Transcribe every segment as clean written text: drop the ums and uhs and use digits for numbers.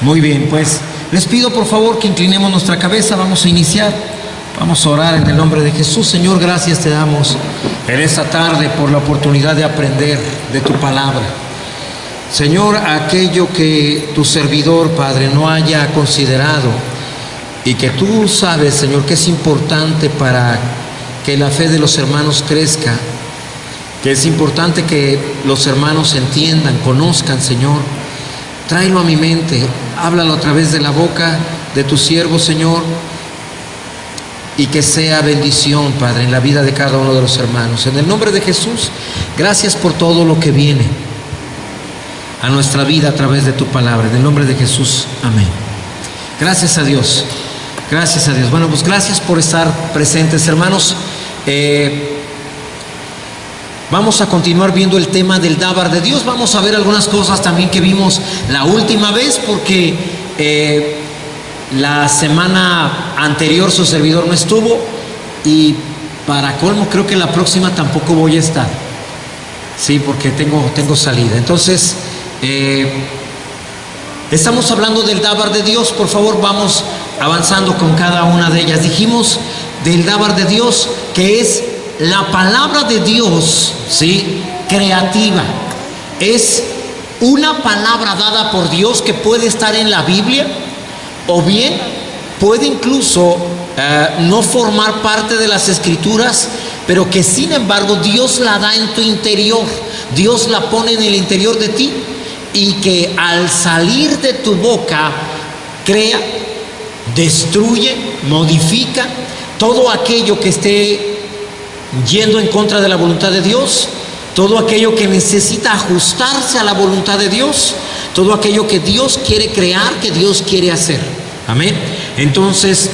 Muy bien, pues les pido por favor que inclinemos nuestra cabeza. Vamos a iniciar, vamos a orar en el nombre de Jesús. Señor, gracias te damos en esta tarde por la oportunidad de aprender de tu palabra. Señor, aquello que tu servidor, Padre, no haya considerado y que tú sabes, Señor, que es importante para que la fe de los hermanos crezca, que es importante que los hermanos entiendan, conozcan, Señor, tráelo a mi mente, háblalo a través de la boca de tu siervo, Señor, y que sea bendición, Padre, en la vida de cada uno de los hermanos. En el nombre de Jesús, gracias por todo lo que viene a nuestra vida a través de tu palabra. En el nombre de Jesús, amén. Gracias a Dios. Gracias a Dios. Bueno, pues gracias por estar presentes, hermanos. Vamos a continuar viendo el tema del dábar de Dios. Vamos a ver algunas cosas también que vimos la última vez, porque la semana anterior su servidor no estuvo y para colmo creo que la próxima tampoco voy a estar. Sí, porque tengo salida. Entonces, estamos hablando del dábar de Dios. Por favor, vamos avanzando con cada una de ellas. Dijimos del dábar de Dios que es la palabra de Dios, ¿sí?, creativa. Es una palabra dada por Dios que puede estar en la Biblia o bien puede incluso no formar parte de las Escrituras, pero que sin embargo Dios la da en tu interior. Dios la pone en el interior de ti y que al salir de tu boca crea, destruye, modifica todo aquello que esté yendo en contra de la voluntad de Dios, todo aquello que necesita ajustarse a la voluntad de Dios, todo aquello que Dios quiere crear, que Dios quiere hacer. Amén. Entonces,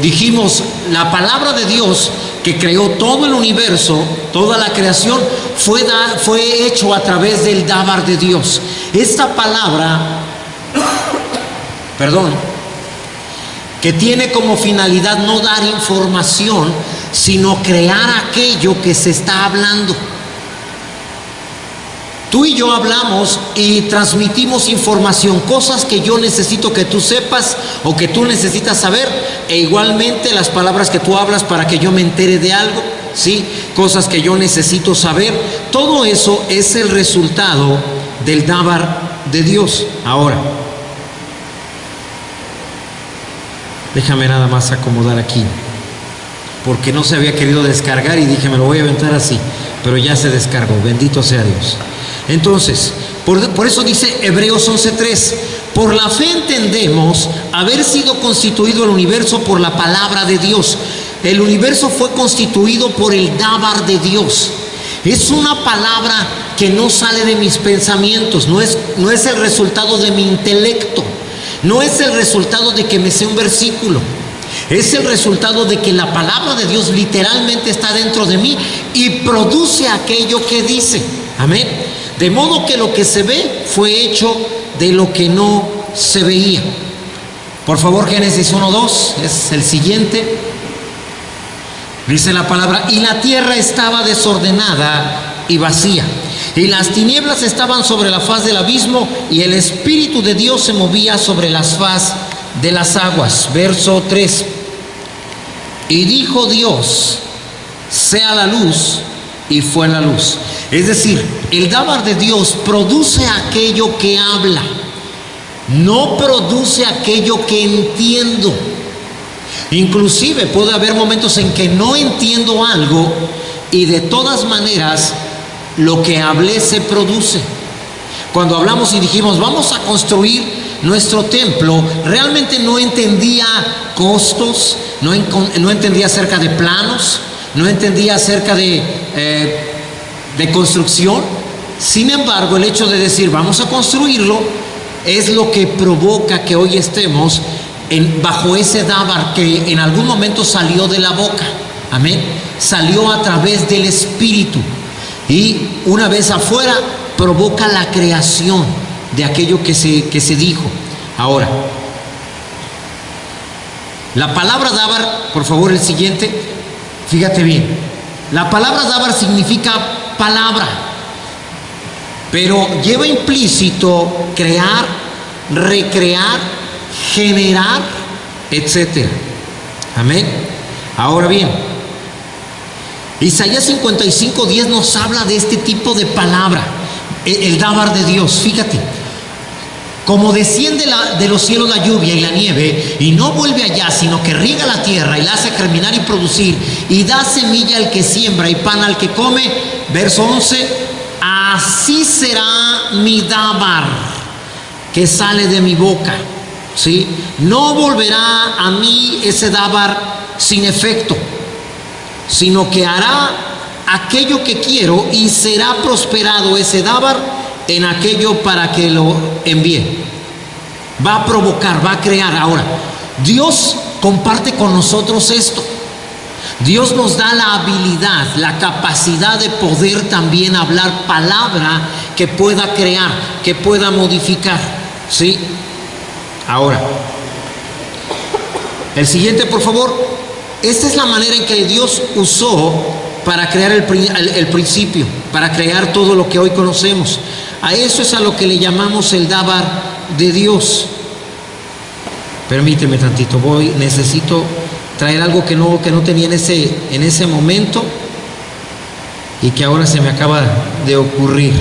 dijimos, la palabra de Dios que creó todo el universo, toda la creación, fue hecho a través del dábar de Dios. Esta palabra, que tiene como finalidad no dar información, sino crear aquello que se está hablando. Tú y yo hablamos y transmitimos información, cosas que yo necesito que tú sepas o que tú necesitas saber, e igualmente las palabras que tú hablas para que yo me entere de algo, ¿sí? Cosas que yo necesito saber. Todo eso es el resultado del dábar de Dios. Ahora, déjame nada más acomodar aquí, porque no se había querido descargar y dije, me lo voy a aventar así, pero ya se descargó, bendito sea Dios. Entonces, por eso dice Hebreos 11:3, por la fe entendemos haber sido constituido el universo por la palabra de Dios. El universo fue constituido por el dábar de Dios. Es una palabra que no sale de mis pensamientos, no es el resultado de mi intelecto, no es el resultado de que me sé un versículo. Es el resultado de que la palabra de Dios literalmente está dentro de mí y produce aquello que dice. Amén. De modo que lo que se ve fue hecho de lo que no se veía. Por favor, Génesis 1:2 es el siguiente. Dice la palabra: y la tierra estaba desordenada y vacía, y las tinieblas estaban sobre la faz del abismo, y el Espíritu de Dios se movía sobre las faz de las aguas. Verso 3. Y dijo Dios: sea la luz, y fue la luz. Es decir, el dábar de Dios produce aquello que habla, no produce aquello que entiendo. Inclusive puede haber momentos en que no entiendo algo y de todas maneras lo que hablé se produce. Cuando hablamos y dijimos vamos a construir nuestro templo, realmente no entendía costos, no entendía acerca de planos, no entendía acerca de construcción. Sin embargo, el hecho de decir vamos a construirlo es lo que provoca que hoy estemos bajo ese dábar que en algún momento salió de la boca. Amén. Salió a través del Espíritu y una vez afuera provoca la creación de aquello que se dijo. Ahora, la palabra dábar, por favor el siguiente, fíjate bien, la palabra dábar significa palabra, pero lleva implícito crear, recrear, generar, etc. Amén. Ahora bien, Isaías 55:10 nos habla de este tipo de palabra, el dábar de Dios. Fíjate, como desciende de los cielos la lluvia y la nieve, y no vuelve allá, sino que riega la tierra y la hace germinar y producir, y da semilla al que siembra y pan al que come. Verso 11, así será mi dábar que sale de mi boca, ¿sí? No volverá a mí ese dábar sin efecto, sino que hará aquello que quiero, y será prosperado ese dábar en aquello para que lo envíe. Va a provocar, va a crear. Ahora, Dios comparte con nosotros esto. Dios nos da la habilidad, la capacidad de poder también hablar palabra que pueda crear, que pueda modificar, ¿sí? Ahora, el siguiente, por favor. Esta es la manera en que Dios usó para crear el principio, para crear todo lo que hoy conocemos. A eso es a lo que le llamamos el dábar de Dios. Permíteme tantito, necesito traer algo que no tenía en ese momento y que ahora se me acaba de ocurrir.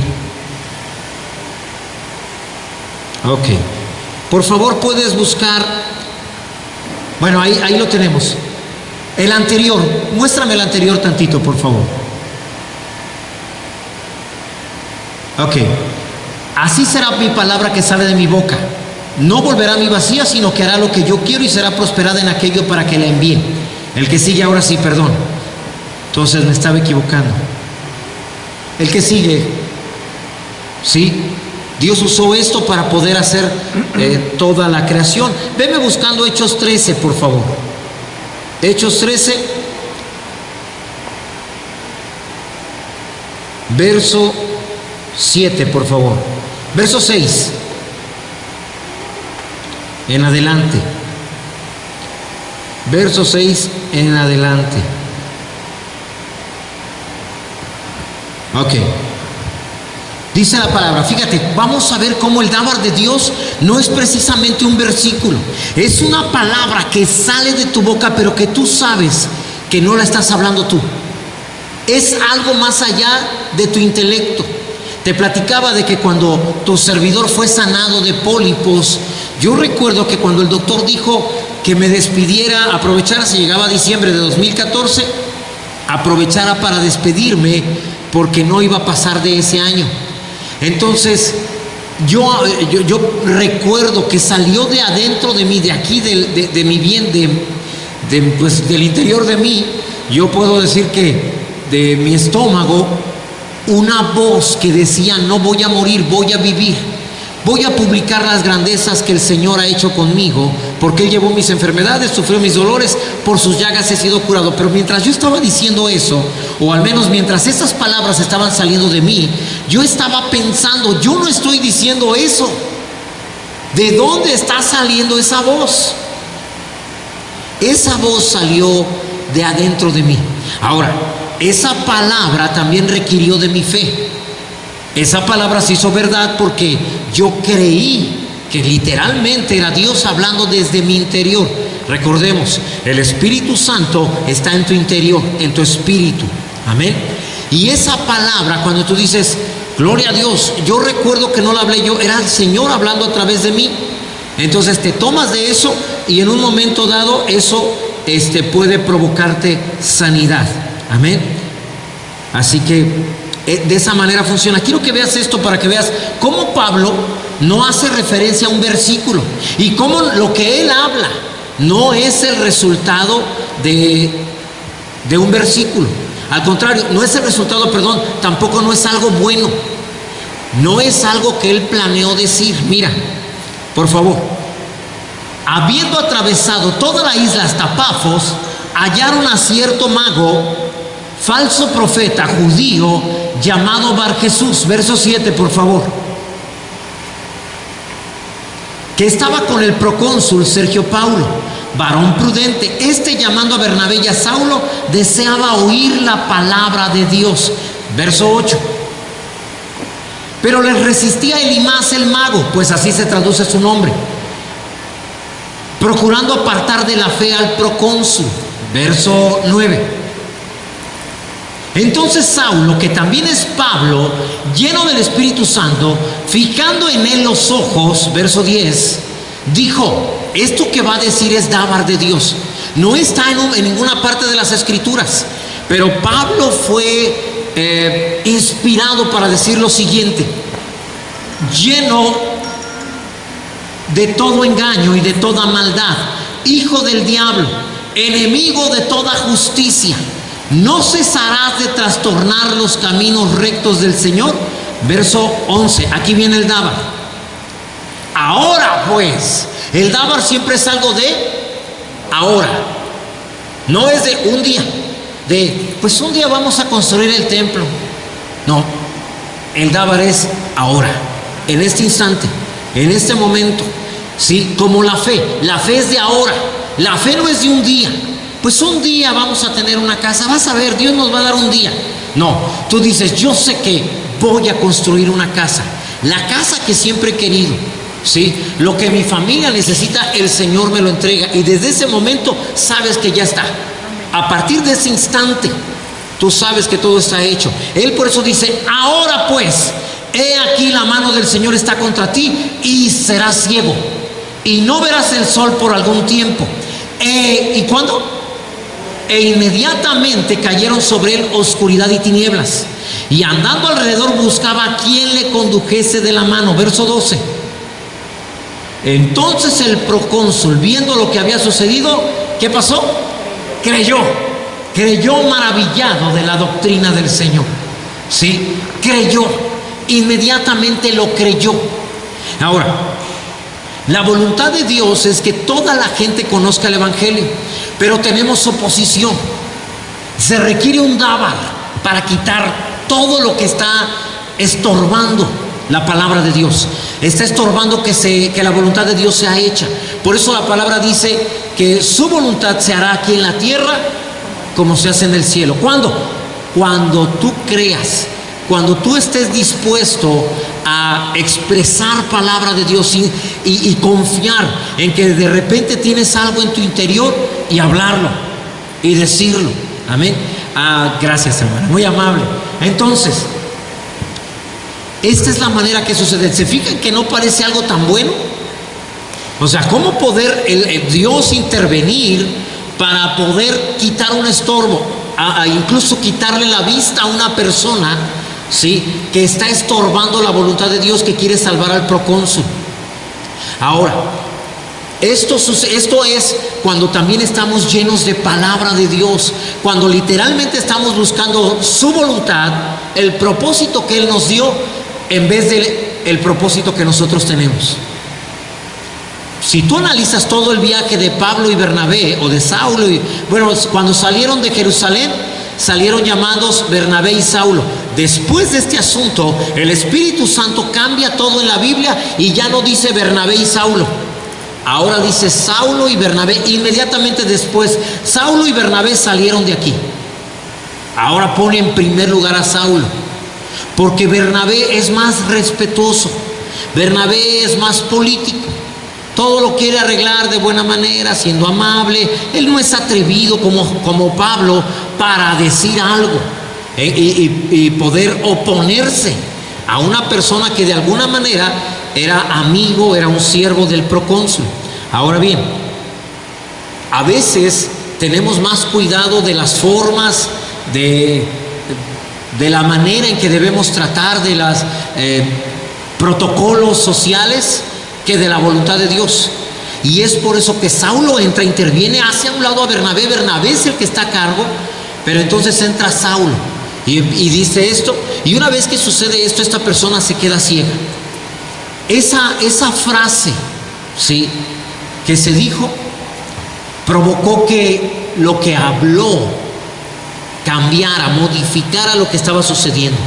Ok, por favor puedes buscar, bueno, ahí lo tenemos. El anterior, muéstrame el anterior tantito, por favor. Ok. Así será mi palabra que sale de mi boca. No volverá a mí vacía, sino que hará lo que yo quiero y será prosperada en aquello para que la envíe. El que sigue ahora sí, perdón. Entonces me estaba equivocando. El que sigue, ¿sí? Dios usó esto para poder hacer toda la creación. Veme buscando Hechos 13, por favor. Hechos 13, verso 7, por favor. Verso 6 en adelante. Verso 6 en adelante. Ok. Dice la palabra, fíjate, vamos a ver cómo el dábar de Dios no es precisamente un versículo, es una palabra que sale de tu boca, pero que tú sabes que no la estás hablando tú. Es algo más allá de tu intelecto. Te platicaba de que cuando tu servidor fue sanado de pólipos, yo recuerdo que cuando el doctor dijo que me despidiera, aprovechara, si llegaba a diciembre de 2014, aprovechara para despedirme porque no iba a pasar de ese año. Entonces, yo recuerdo que salió de adentro de mí, de aquí, de mi bien, pues, del interior de mí, yo puedo decir que de mi estómago, una voz que decía: no voy a morir, voy a vivir. Voy a publicar las grandezas que el Señor ha hecho conmigo, porque Él llevó mis enfermedades, sufrió mis dolores, por sus llagas he sido curado. Pero mientras yo estaba diciendo eso, o al menos mientras esas palabras estaban saliendo de mí, yo estaba pensando: yo no estoy diciendo eso. ¿De dónde está saliendo esa voz? Esa voz salió de adentro de mí. Ahora, esa palabra también requirió de mi fe. Esa palabra se hizo verdad porque yo creí que literalmente era Dios hablando desde mi interior. Recordemos, el Espíritu Santo está en tu interior, en tu espíritu. Amén. Y esa palabra, cuando tú dices: gloria a Dios, yo recuerdo que no la hablé yo, era el Señor hablando a través de mí. Entonces te tomas de eso y en un momento dado eso puede provocarte sanidad. Amén. Así que de esa manera funciona. Quiero que veas esto para que veas cómo Pablo no hace referencia a un versículo y cómo lo que él habla no es el resultado de un versículo. Al contrario, no es el resultado, tampoco no es algo bueno. No es algo que él planeó decir. Mira, por favor, habiendo atravesado toda la isla hasta Pafos, hallaron a cierto mago, falso profeta judío, llamado Bar Jesús. Verso 7, por favor. Que estaba con el procónsul Sergio Paulo, varón prudente. Llamando a Bernabé y a Saulo, deseaba oír la palabra de Dios. Verso 8. Pero les resistía Elimas el mago, pues así se traduce su nombre, procurando apartar de la fe al procónsul. Verso 9. Entonces Saulo, que también es Pablo, lleno del Espíritu Santo, fijando en él los ojos, verso 10, dijo: esto que va a decir es dávar de Dios. No está en ninguna parte de las Escrituras, pero Pablo fue inspirado para decir lo siguiente: lleno de todo engaño y de toda maldad, hijo del diablo, enemigo de toda justicia, ¿no cesarás de trastornar los caminos rectos del Señor? Verso 11, aquí viene el dávar. Ahora pues, el dávar siempre es algo de ahora, no es de un día, de pues un día vamos a construir el templo. No, el dávar es ahora, en este instante, en este momento, ¿sí? Como la fe es de ahora, la fe no es de un día. Pues un día vamos a tener una casa, vas a ver, Dios nos va a dar un día. No, tú dices: yo sé que voy a construir una casa, la casa que siempre he querido, ¿sí? Lo que mi familia necesita, el Señor me lo entrega, y desde ese momento sabes que ya está. A partir de ese instante, tú sabes que todo está hecho. Él por eso dice: ahora pues, he aquí la mano del Señor está contra ti, y serás ciego, y no verás el sol por algún tiempo. ¿Y cuándo? E inmediatamente cayeron sobre él oscuridad y tinieblas, y andando alrededor buscaba a quien le condujese de la mano. Verso 12. Entonces el procónsul, viendo lo que había sucedido, ¿qué pasó? Creyó maravillado de la doctrina del Señor. ¿Sí? Creyó, inmediatamente lo creyó. Ahora, la voluntad de Dios es que toda la gente conozca el Evangelio, pero tenemos oposición. Se requiere un dávar para quitar todo lo que está estorbando la palabra de Dios. Está estorbando que la voluntad de Dios sea hecha. Por eso la palabra dice que su voluntad se hará aquí en la tierra como se hace en el cielo. ¿Cuándo? Cuando tú creas, cuando tú estés dispuesto a expresar palabra de Dios y confiar en que de repente tienes algo en tu interior y hablarlo y decirlo. Amén. Gracias, hermano, muy amable. Entonces, esta es la manera que sucede. ¿Se fijan que no parece algo tan bueno? O sea, ¿cómo poder Dios intervenir para poder quitar un estorbo, incluso quitarle la vista a una persona, ¿sí?, que está estorbando la voluntad de Dios, que quiere salvar al procónsul? Ahora, esto es cuando también estamos llenos de palabra de Dios, cuando literalmente estamos buscando su voluntad, el propósito que Él nos dio, en vez del propósito que nosotros tenemos. Si tú analizas todo el viaje de Pablo y Bernabé, o de Saulo, cuando salieron de Jerusalén, salieron llamados Bernabé y Saulo. Después de este asunto, el Espíritu Santo cambia todo en la Biblia y ya no dice Bernabé y Saulo. Ahora dice Saulo y Bernabé. Inmediatamente después, Saulo y Bernabé salieron de aquí. Ahora pone en primer lugar a Saulo, porque Bernabé es más respetuoso, Bernabé es más político. Todo lo quiere arreglar de buena manera, siendo amable. Él no es atrevido como Pablo para decir algo y poder oponerse a una persona que de alguna manera era amigo, era un siervo del procónsul. Ahora bien, a veces tenemos más cuidado de las formas, de la manera en que debemos tratar, de los protocolos sociales, que de la voluntad de Dios. Y es por eso que Saulo entra, interviene, hace a un lado a Bernabé. Bernabé es el que está a cargo, pero entonces entra Saulo y dice esto, y una vez que sucede esto, esta persona se queda ciega. Esa frase, ¿sí?, que se dijo, provocó que lo que habló cambiara, modificara lo que estaba sucediendo.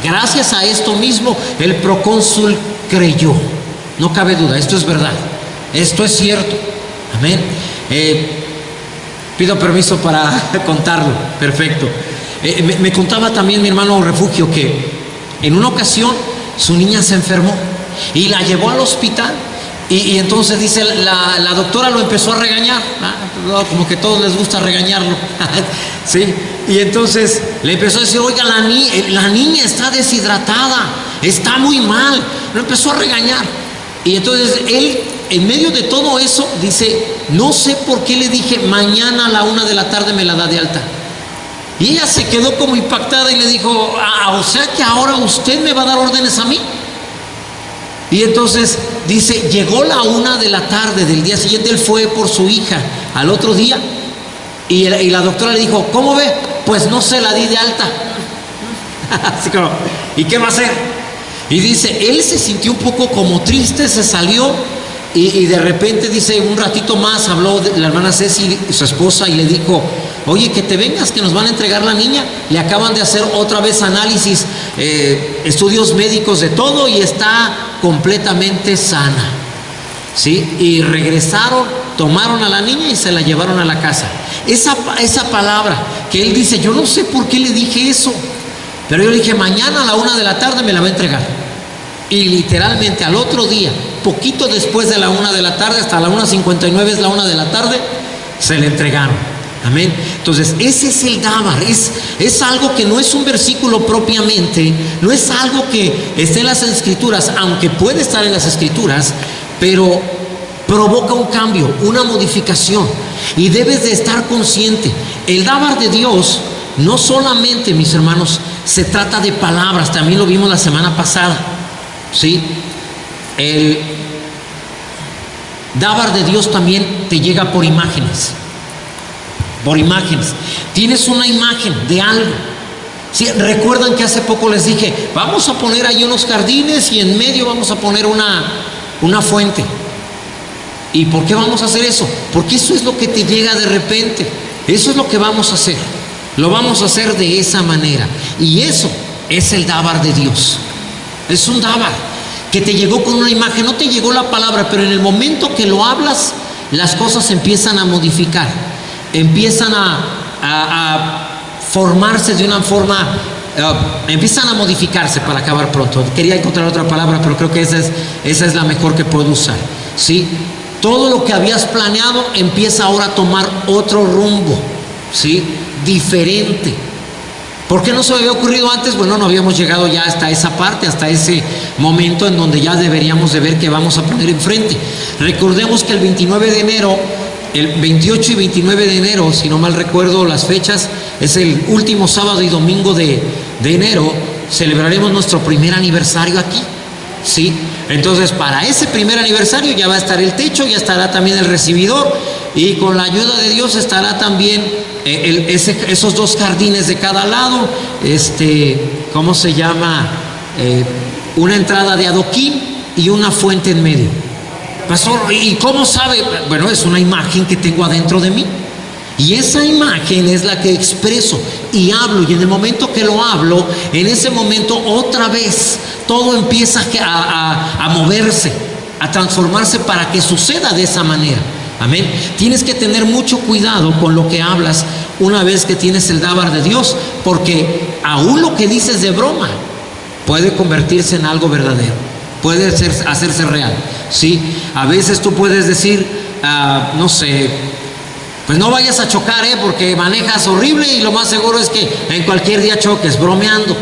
Gracias a esto mismo, el procónsul creyó. No cabe duda, esto es verdad, esto es cierto. Amén. Pido permiso para contarlo. Perfecto. Me contaba también mi hermano Refugio que En una ocasión su niña se enfermó y la llevó al hospital. Y entonces dice, la doctora lo empezó a regañar, como que a todos les gusta regañarlo, ¿sí? Y entonces le empezó a decir, oiga, la niña está deshidratada, está muy mal, lo empezó a regañar. Y entonces él, en medio de todo eso, dice, no sé por qué le dije, mañana a la 1 de la tarde me la da de alta. Y ella se quedó como impactada y le dijo, o sea que ahora usted me va a dar órdenes a mí. Y entonces dice, llegó la 1 de la tarde del día siguiente, él fue por su hija al otro día y la doctora le dijo, ¿cómo ve? Pues no se la di de alta. Así como, ¿y qué va a hacer? Y dice, él se sintió un poco como triste, se salió y de repente dice, un ratito más habló la hermana Ceci, su esposa, y le dijo, oye, que te vengas, que nos van a entregar la niña, le acaban de hacer otra vez análisis, estudios médicos de todo y está completamente sana, ¿sí? Y regresaron, tomaron a la niña y se la llevaron a la casa. Esa palabra que él dice, yo no sé por qué le dije eso, pero yo le dije, mañana a la 1 de la tarde me la va a entregar. Y literalmente al otro día, poquito después de la 1 de la tarde, hasta la 1:59 es la 1 de la tarde, se le entregaron. Amén. Entonces ese es el dábar, es algo que no es un versículo propiamente, no es algo que esté en las escrituras, aunque puede estar en las escrituras, pero provoca un cambio, una modificación, y debes de estar consciente. El dábar de Dios no solamente, mis hermanos, se trata de palabras, también lo vimos la semana pasada, ¿sí? El dábar de Dios también te llega por imágenes. Por imágenes. Tienes una imagen de algo. ¿Sí? Recuerdan que hace poco les dije, vamos a poner ahí unos jardines y en medio vamos a poner una fuente. ¿Y por qué vamos a hacer eso? Porque eso es lo que te llega de repente. Eso es lo que vamos a hacer. Lo vamos a hacer de esa manera. Y eso es el dábar de Dios. Es un dábar que te llegó con una imagen. No te llegó la palabra, pero en el momento que lo hablas, las cosas empiezan a modificar. Empiezan a formarse de una forma, empiezan a modificarse, para acabar pronto. Quería encontrar otra palabra, pero creo que esa es la mejor que puedo usar, ¿sí? Todo lo que habías planeado empieza ahora a tomar otro rumbo, ¿sí? Diferente. ¿Por qué no se me había ocurrido antes? Bueno, no habíamos llegado ya hasta esa parte, hasta ese momento en donde ya deberíamos de ver qué vamos a poner enfrente. Recordemos que el 29 de enero, el 28 y 29 de enero, si no mal recuerdo las fechas, es el último sábado y domingo de enero, celebraremos nuestro primer aniversario aquí, ¿sí? Entonces, para ese primer aniversario ya va a estar el techo, ya estará también el recibidor, y con la ayuda de Dios estará también esos dos jardines de cada lado, ¿cómo se llama? Una entrada de adoquín y una fuente en medio. Pastor, ¿y cómo sabe? Bueno, es una imagen que tengo adentro de mí. Y esa imagen es la que expreso y hablo. Y en el momento que lo hablo, en ese momento otra vez todo empieza a moverse, a transformarse para que suceda de esa manera. Amén. Tienes que tener mucho cuidado con lo que hablas una vez que tienes el dábar de Dios, porque aún lo que dices de broma puede convertirse en algo verdadero, puede hacerse real, ¿sí? A veces tú puedes decir, no sé, pues no vayas a chocar, porque manejas horrible y lo más seguro es que en cualquier día choques, bromeando,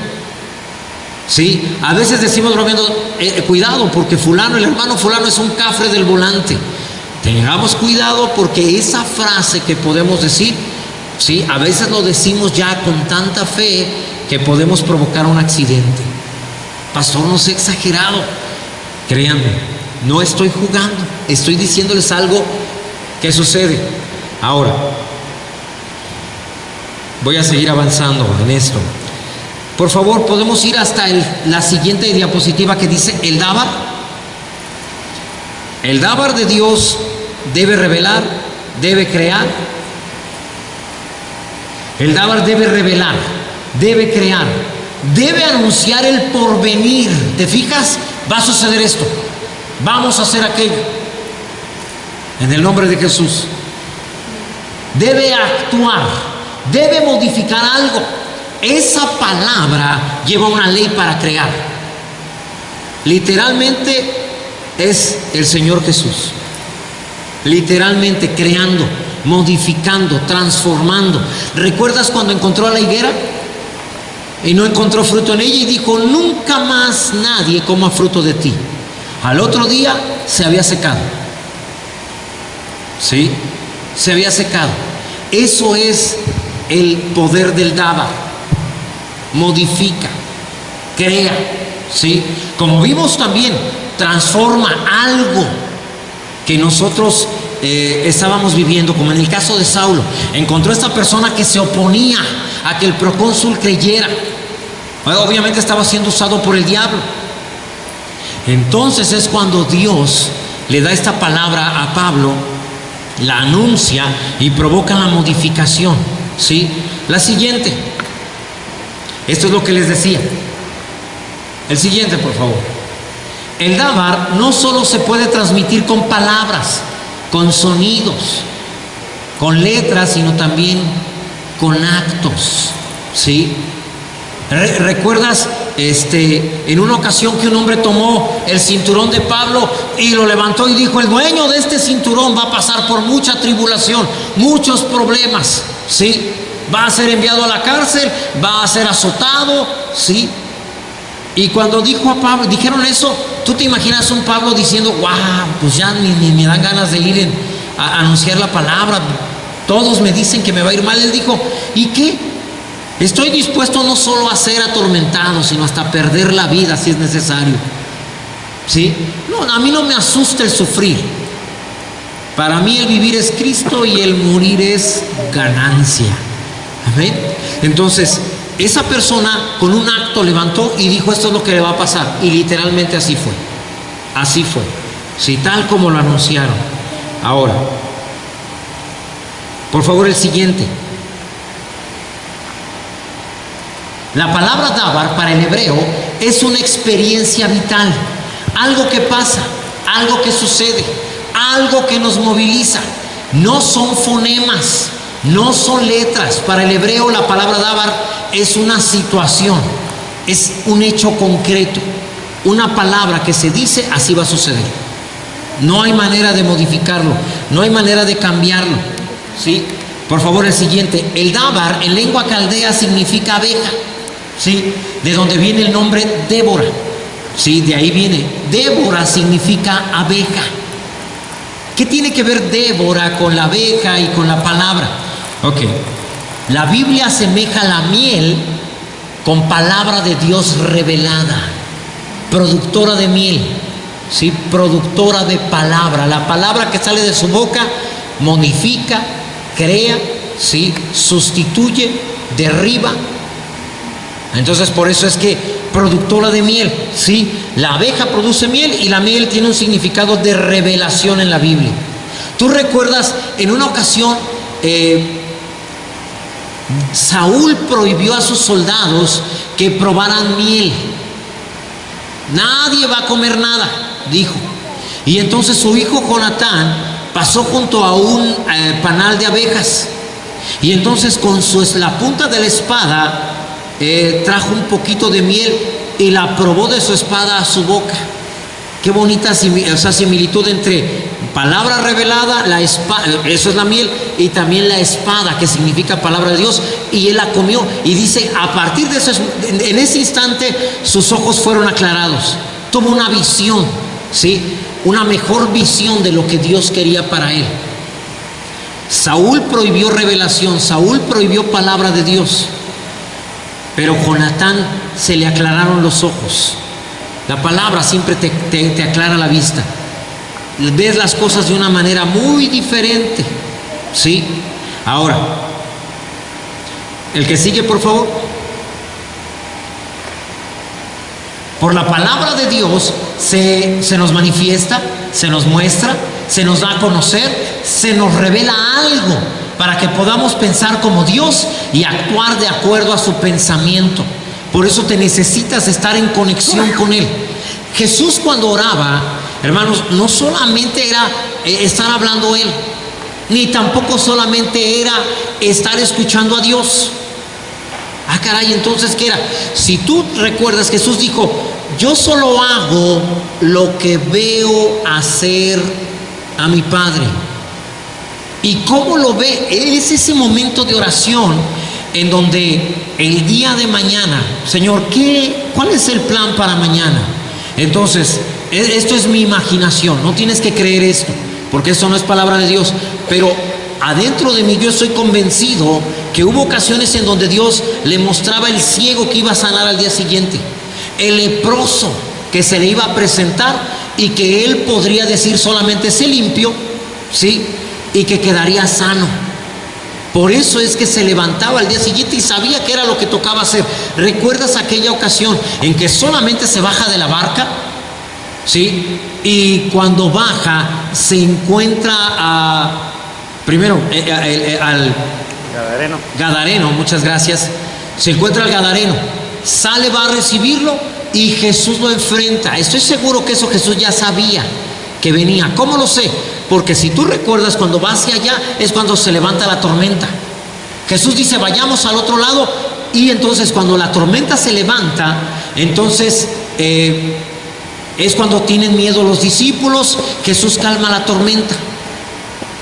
¿sí? A veces decimos bromeando, cuidado porque fulano, el hermano fulano es un cafre del volante. Tengamos cuidado porque esa frase que podemos decir, ¿sí? A veces lo decimos ya con tanta fe que podemos provocar un accidente. Pastor, no sé, exagerado. Créanme, no estoy jugando, estoy diciéndoles algo que sucede. Ahora, voy a seguir avanzando en esto. Por favor, podemos ir hasta la siguiente diapositiva que dice el dábar. El dábar de Dios debe revelar, debe crear. El dábar debe revelar, debe crear, debe anunciar el porvenir. ¿Te fijas? Va a suceder esto, vamos a hacer aquello en el nombre de Jesús. Debe actuar, debe modificar algo. esa palabra lleva una ley para crear. Literalmente es el Señor Jesús. Literalmente creando, modificando, transformando. ¿Recuerdas cuando encontró a la higuera? Y no encontró fruto en ella y dijo: nunca más nadie coma fruto de ti. Al otro día se había secado. ¿Sí? Se había secado. Eso es el poder del Dabar. Modifica, crea, ¿sí? Como vimos también, transforma algo que nosotros estábamos viviendo, como en el caso de Saulo. Encontró a esta persona que se oponía a que el procónsul creyera. Obviamente estaba siendo usado por el diablo. Entonces es cuando Dios le da esta palabra a Pablo, la anuncia y provoca la modificación, ¿sí? La siguiente. Esto es lo que les decía. El siguiente, por favor. El Dabar no solo se puede transmitir con palabras, con sonidos, con letras, sino también con actos, ¿sí? ¿Recuerdas en una ocasión que un hombre tomó el cinturón de Pablo y lo levantó y dijo: el dueño de este cinturón va a pasar por mucha tribulación, muchos problemas, ¿sí? Va a ser enviado a la cárcel, va a ser azotado, ¿sí? Y cuando dijo a Pablo, dijeron eso, tú te imaginas un Pablo diciendo: wow, pues ya ni me dan ganas de ir a anunciar la palabra, todos me dicen que me va a ir mal. Él dijo: ¿y qué? Estoy dispuesto no solo a ser atormentado, sino hasta perder la vida si es necesario, ¿sí? No, a mí no me asusta el sufrir. Para mí el vivir es Cristo y el morir es ganancia. Amén. Entonces, esa persona con un acto levantó y dijo: esto es lo que le va a pasar. Y literalmente así fue. Así fue. Sí, tal como lo anunciaron. Ahora, por favor, el siguiente. La palabra Dabar para el hebreo es una experiencia vital. Algo que pasa, algo que sucede, algo que nos moviliza. No son fonemas, no son letras. Para el hebreo la palabra Dabar es una situación, es un hecho concreto. Una palabra que se dice, así va a suceder. No hay manera de modificarlo, no hay manera de cambiarlo, ¿sí? Por favor, el siguiente. El Dabar en lengua caldea significa abeja, ¿sí? De donde viene el nombre Débora, ¿sí? De ahí viene. Débora significa abeja. ¿Qué tiene que ver Débora con la abeja y con la palabra? Ok. La Biblia asemeja la miel con palabra de Dios revelada, productora de miel, ¿sí? Productora de palabra. La palabra que sale de su boca modifica, crea, ¿sí? Sustituye, derriba. Entonces por eso es que productora de miel, ¿sí? La abeja produce miel y la miel tiene un significado de revelación en la Biblia. ¿Tú recuerdas en una ocasión Saúl prohibió a sus soldados que probaran miel? Nadie va a comer nada, dijo. Y entonces su hijo Jonatán pasó junto a un panal de abejas y entonces con la punta de la espada trajo un poquito de miel y la probó de su espada a su boca. Qué bonita similitud entre palabra revelada, la espada, eso es la miel, y también la espada, que significa palabra de Dios, y él la comió. Y dice, a partir de eso, en ese instante, sus ojos fueron aclarados. Tuvo una visión, ¿sí? Una mejor visión de lo que Dios quería para él. Saúl prohibió revelación, Saúl prohibió palabra de Dios. Pero Jonatán se le aclararon los ojos. La palabra siempre te aclara la vista. Ves las cosas de una manera muy diferente, ¿sí? Ahora, el que sigue, por favor. Por la palabra de Dios se nos manifiesta, se nos muestra, se nos da a conocer, se nos revela algo para que podamos pensar como Dios y actuar de acuerdo a su pensamiento. Por eso te necesitas estar en conexión con Él. Jesús cuando oraba, hermanos, no solamente era estar hablando Él, ni tampoco solamente era estar escuchando a Dios. Ah, caray, entonces, ¿qué era? Si tú recuerdas, Jesús dijo, yo solo hago lo que veo hacer a mi Padre. ¿Y cómo lo ve? Es ese momento de oración en donde el día de mañana, Señor, ¿cuál es el plan para mañana? Entonces, esto es mi imaginación, no tienes que creer esto, porque esto no es palabra de Dios, pero adentro de mí yo estoy convencido que hubo ocasiones en donde Dios le mostraba el ciego que iba a sanar al día siguiente, el leproso que se le iba a presentar y que él podría decir solamente se limpió, ¿sí? Y que quedaría sano. Por eso es que se levantaba al día siguiente y sabía que era lo que tocaba hacer. ¿Recuerdas aquella ocasión en que solamente se baja de la barca? ¿Sí? Y cuando baja se encuentra primero al Gadareno, muchas gracias. Se encuentra al Gadareno, sale, va a recibirlo y Jesús lo enfrenta. Estoy seguro que eso Jesús ya sabía que venía. ¿Cómo lo sé? Porque si tú recuerdas, cuando va hacia allá es cuando se levanta la tormenta. Jesús dice, vayamos al otro lado, y entonces cuando la tormenta se levanta, entonces es cuando tienen miedo los discípulos. Jesús calma la tormenta,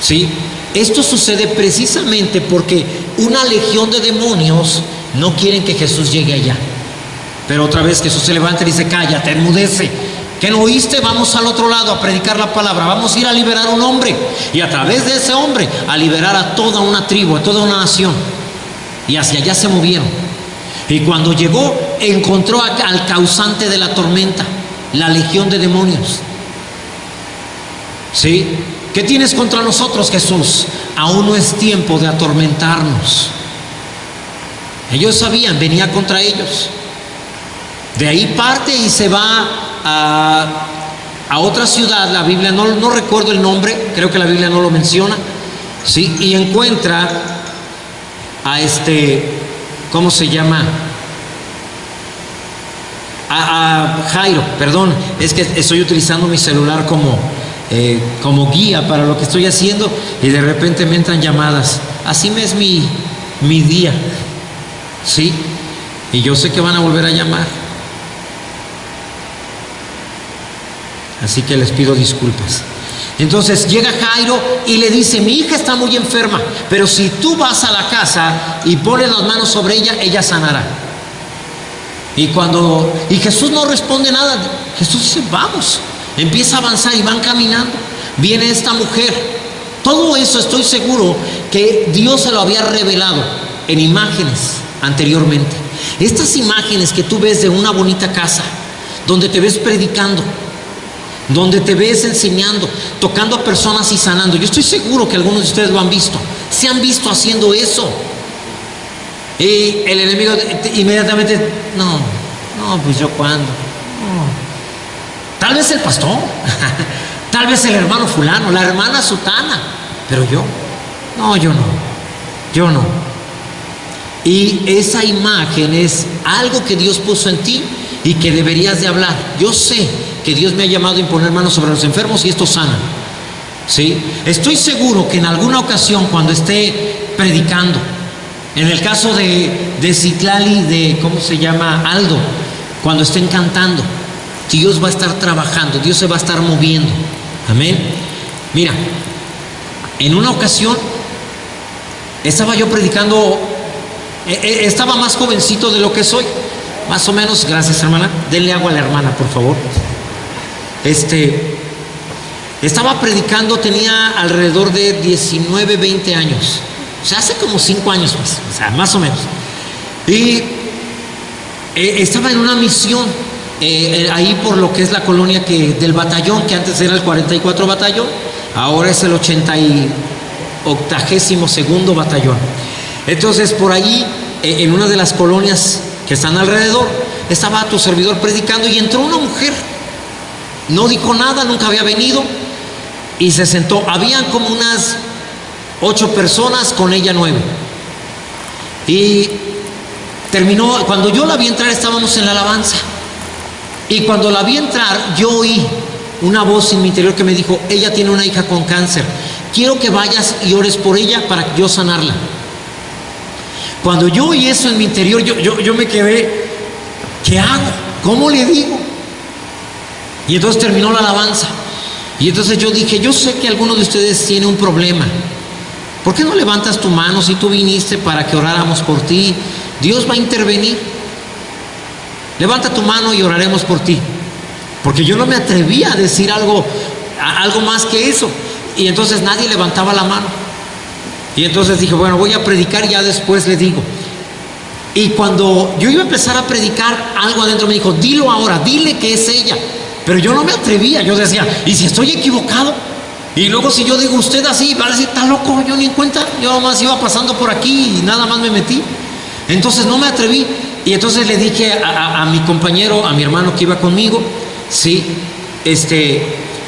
¿sí? Esto sucede precisamente porque una legión de demonios no quieren que Jesús llegue allá. Pero otra vez Jesús se levanta y dice, cállate, enmudece. ¿Qué no oíste? Vamos al otro lado a predicar la palabra. Vamos a ir a liberar a un hombre, y a través de ese hombre a liberar a toda una tribu, a toda una nación. Y hacia allá se movieron. Y cuando llegó, encontró al causante de la tormenta, la legión de demonios. ¿Sí? ¿Qué tienes contra nosotros, Jesús? Aún no es tiempo de atormentarnos. Ellos sabían, venía contra ellos. De ahí parte y se va a otra ciudad. La Biblia no recuerdo el nombre, creo que la Biblia no lo menciona, ¿sí? Y encuentra a ¿cómo se llama? A Jairo, perdón, es que estoy utilizando mi celular como guía para lo que estoy haciendo, y de repente me entran llamadas. Así me es mi día, ¿sí? Y yo sé que van a volver a llamar. Así que les pido disculpas. Entonces llega Jairo y le dice, mi hija está muy enferma, pero si tú vas a la casa y pones las manos sobre ella, ella sanará. Y Jesús no responde nada. Jesús dice, vamos. Empieza a avanzar y van caminando. Viene esta mujer. Todo eso estoy seguro que Dios se lo había revelado en imágenes anteriormente. Estas imágenes que tú ves de una bonita casa, donde te ves predicando, donde te ves enseñando, tocando a personas y sanando. Yo estoy seguro que algunos de ustedes lo han visto. Se han visto haciendo eso. Y el enemigo inmediatamente, no, pues yo cuándo. No. Tal vez el pastor, tal vez el hermano fulano, la hermana sutana, pero yo no. Y esa imagen es algo que Dios puso en ti y que deberías de hablar. Yo sé que Dios me ha llamado a imponer manos sobre los enfermos y estos sanan, ¿sí? Estoy seguro que en alguna ocasión, cuando esté predicando, en el caso de Citlali, de ¿cómo se llama? Aldo, cuando estén cantando, Dios va a estar trabajando, Dios se va a estar moviendo. Amén. Mira, en una ocasión estaba yo predicando, estaba más jovencito de lo que soy, más o menos. Gracias, hermana. Denle agua a la hermana, por favor. Estaba predicando, tenía alrededor de 19, 20 años. O sea, hace como 5 años más, o sea, más o menos. Y estaba en una misión ahí por lo que es la colonia del batallón, que antes era el 44 batallón, ahora es el 82º batallón. Entonces, por ahí, en una de las colonias que están alrededor, estaba tu servidor predicando y entró una mujer. No dijo nada, nunca había venido, y se sentó. Habían como unas 8 personas, con ella 9. Y terminó. Cuando yo la vi entrar, estábamos en la alabanza, y cuando la vi entrar, yo oí una voz en mi interior que me dijo, ella tiene una hija con cáncer, quiero que vayas y ores por ella para yo sanarla. Cuando yo oí eso en mi interior, yo me quedé, ¿qué hago? ¿Cómo le digo? Y entonces terminó la alabanza. Y entonces yo dije, yo sé que alguno de ustedes tiene un problema. ¿Por qué no levantas tu mano si tú viniste para que oráramos por ti? Dios va a intervenir. Levanta tu mano y oraremos por ti. Porque yo no me atrevía a decir algo más que eso. Y entonces nadie levantaba la mano. Y entonces dije, bueno, voy a predicar y ya después le digo. Y cuando yo iba a empezar a predicar, algo adentro me dijo, dilo ahora, dile que es ella. Pero yo no me atrevía, yo decía, ¿y si estoy equivocado? Y luego si yo digo usted así, va a decir, está loco, yo ni en cuenta, yo nomás iba pasando por aquí y nada más me metí. Entonces no me atreví. Y entonces le dije a mi compañero, a mi hermano que iba conmigo, sí,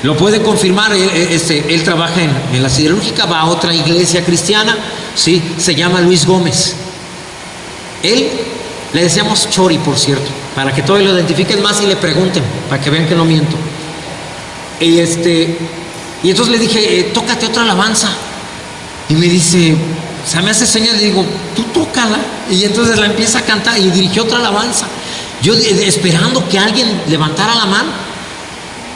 lo puede confirmar, él trabaja en la siderúrgica, va a otra iglesia cristiana, sí, se llama Luis Gómez. Él, le decíamos Chori, por cierto, para que todos lo identifiquen más y le pregunten, para que vean que no miento. Y entonces le dije, tócate otra alabanza. Y me dice, o sea, me hace señas, le digo, tú tócala. Y entonces la empieza a cantar y dirigió otra alabanza. Yo esperando que alguien levantara la mano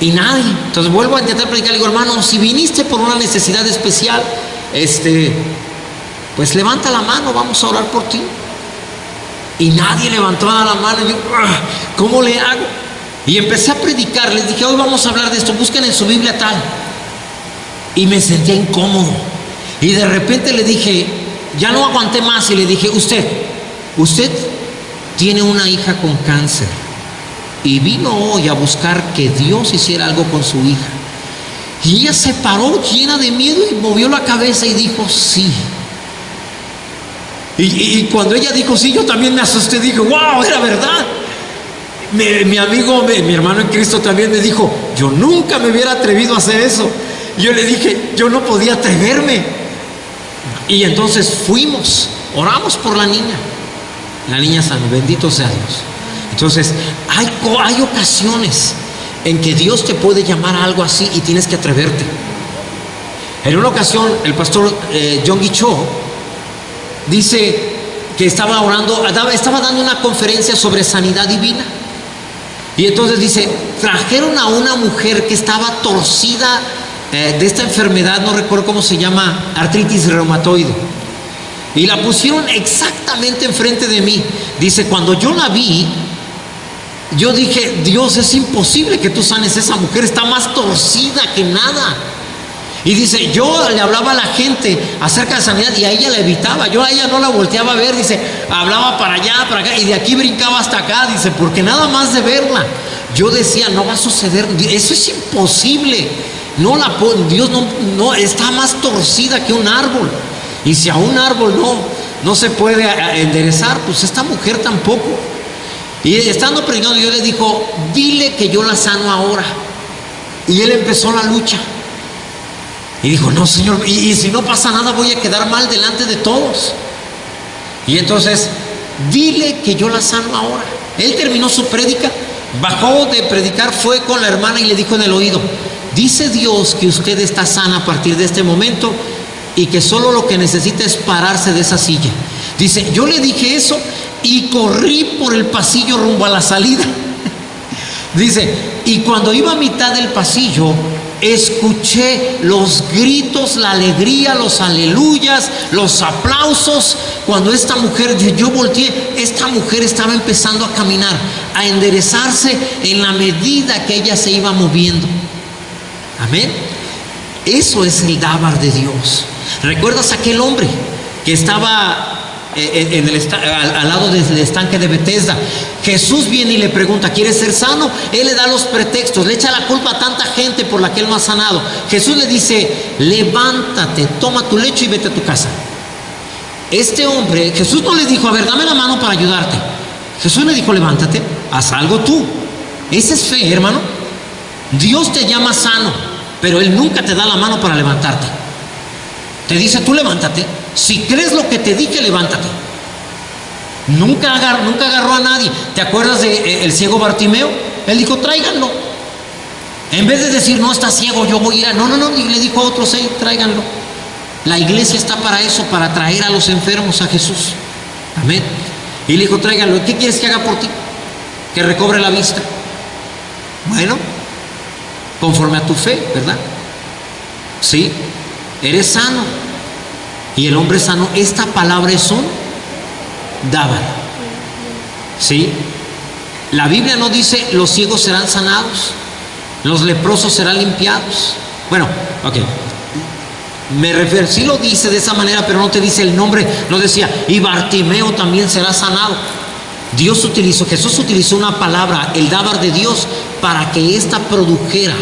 y nadie. Entonces vuelvo a intentar predicar, le digo, hermano, si viniste por una necesidad especial, pues levanta la mano, vamos a orar por ti. Y nadie levantó la mano. Y yo, ¿cómo le hago? Y empecé a predicar, les dije, hoy vamos a hablar de esto, busquen en su Biblia tal. Y me sentía incómodo. Y de repente le dije, ya no aguanté más y le dije, usted tiene una hija con cáncer y vino hoy a buscar que Dios hiciera algo con su hija. Y ella se paró llena de miedo y movió la cabeza y dijo, sí. Y cuando ella dijo sí, yo también me asusté, dije, wow, era verdad. Mi amigo, mi hermano en Cristo también me dijo, yo nunca me hubiera atrevido a hacer eso. Yo le dije, yo no podía atreverme. Y entonces fuimos, oramos por la niña sana, bendito sea Dios. Entonces hay ocasiones en que Dios te puede llamar a algo así y tienes que atreverte. En una ocasión el pastor John Guichó dice que estaba orando, estaba dando una conferencia sobre sanidad divina. Y entonces dice, trajeron a una mujer que estaba torcida de esta enfermedad, no recuerdo cómo se llama, artritis reumatoide. Y la pusieron exactamente enfrente de mí. Dice, cuando yo la vi, yo dije, Dios, es imposible que tú sanes a esa mujer, está más torcida que nada. Y dice, yo le hablaba a la gente acerca de sanidad y a ella la evitaba, yo a ella no la volteaba a ver, dice, hablaba para allá, para acá y de aquí brincaba hasta acá, dice, porque nada más de verla, yo decía, no va a suceder, eso es imposible, Dios no está más torcida que un árbol, y si a un árbol no se puede enderezar, pues esta mujer tampoco. Y estando predicando, yo le dijo, dile que yo la sano ahora. Y él empezó la lucha. Y dijo, no, Señor, y si no pasa nada voy a quedar mal delante de todos. Y entonces, dile que yo la sano ahora. Él terminó su prédica, bajó de predicar, fue con la hermana y le dijo en el oído, dice Dios que usted está sana a partir de este momento y que solo lo que necesita es pararse de esa silla. Dice, yo le dije eso y corrí por el pasillo rumbo a la salida. Dice, y cuando iba a mitad del pasillo, escuché los gritos, la alegría, los aleluyas, los aplausos. Cuando esta mujer, yo volteé, esta mujer estaba empezando a caminar, a enderezarse en la medida que ella se iba moviendo. Amén. Eso es el dábar de Dios. ¿Recuerdas aquel hombre que estaba al lado del estanque de Betesda? Jesús viene y le pregunta, ¿quieres ser sano? Él le da los pretextos, le echa la culpa a tanta gente por la que él no ha sanado. Jesús le dice, levántate, toma tu lecho y vete a tu casa. Este hombre, Jesús no le dijo, a ver, dame la mano para ayudarte. Jesús le dijo, levántate, haz algo tú. Esa es fe, hermano. Dios te llama sano, pero Él nunca te da la mano para levantarte. Te dice, tú levántate. Si crees lo que te dije, levántate. Nunca agarró a nadie. ¿Te acuerdas de el ciego Bartimeo? Él dijo, tráiganlo. En vez de decir, no, está ciego, yo voy a ir a... No, y le dijo a otros, tráiganlo. La iglesia está para eso, para traer a los enfermos a Jesús. Amén. Y le dijo, tráigalo. ¿Qué quieres que haga por ti? Que recobre la vista. Bueno, conforme a tu fe, ¿verdad? Sí, eres sano. Y el hombre sano, esta palabra es un dábar. ¿Sí? La Biblia no dice los ciegos serán sanados, los leprosos serán limpiados. Bueno, ok, me refiero, sí lo dice de esa manera, pero no te dice el nombre. No decía, y Bartimeo también será sanado. Jesús utilizó una palabra, el dábar de Dios, para que ésta produjera,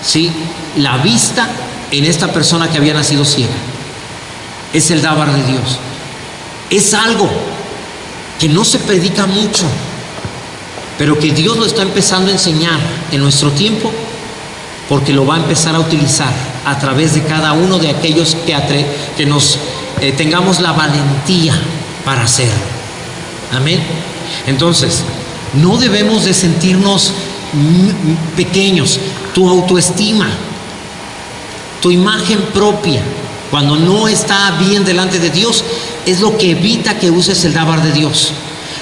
¿sí?, la vista en esta persona que había nacido ciega. Es el dábar de Dios. Es algo que no se predica mucho, pero que Dios lo está empezando a enseñar en nuestro tiempo, porque lo va a empezar a utilizar a través de cada uno de aquellos que nos tengamos la valentía para hacerlo. Amén. Entonces, no debemos de sentirnos pequeños. Tu autoestima, tu imagen propia, cuando no está bien delante de Dios, es lo que evita que uses el dábar de Dios.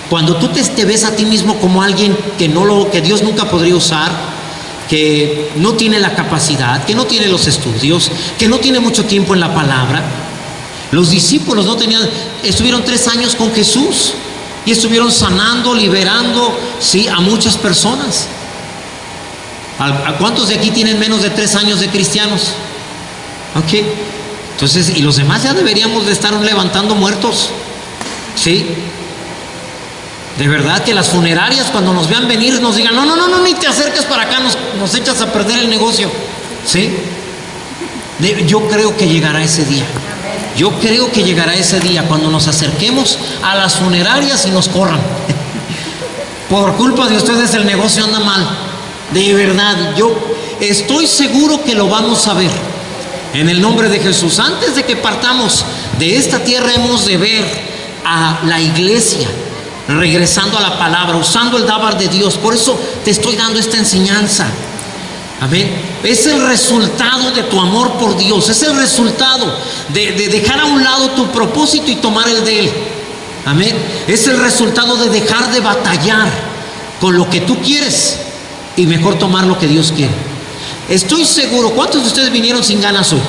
Cuando tú te ves a ti mismo como alguien que Dios nunca podría usar, que no tiene la capacidad, que no tiene los estudios, que no tiene mucho tiempo en la palabra. Los discípulos estuvieron 3 años con Jesús y estuvieron sanando, liberando, sí, a muchas personas. ¿A cuántos de aquí tienen menos de 3 años de cristianos? Ok. Entonces, y los demás ya deberíamos de estar levantando muertos, ¿sí? De verdad que las funerarias, cuando nos vean venir, nos digan, no, ni te acerques para acá, nos echas a perder el negocio, ¿sí? Yo creo que llegará ese día. Yo creo que llegará ese día cuando nos acerquemos a las funerarias y nos corran. Por culpa de ustedes el negocio anda mal. De verdad, yo estoy seguro que lo vamos a ver. En el nombre de Jesús. Antes de que partamos de esta tierra, hemos de ver a la iglesia regresando a la palabra, usando el dábar de Dios. Por eso te estoy dando esta enseñanza. Amén. Es el resultado de tu amor por Dios. Es el resultado de dejar a un lado tu propósito y tomar el de Él. Amén. Es el resultado de dejar de batallar con lo que tú quieres y mejor tomar lo que Dios quiere. Estoy seguro, ¿cuántos de ustedes vinieron sin ganas hoy?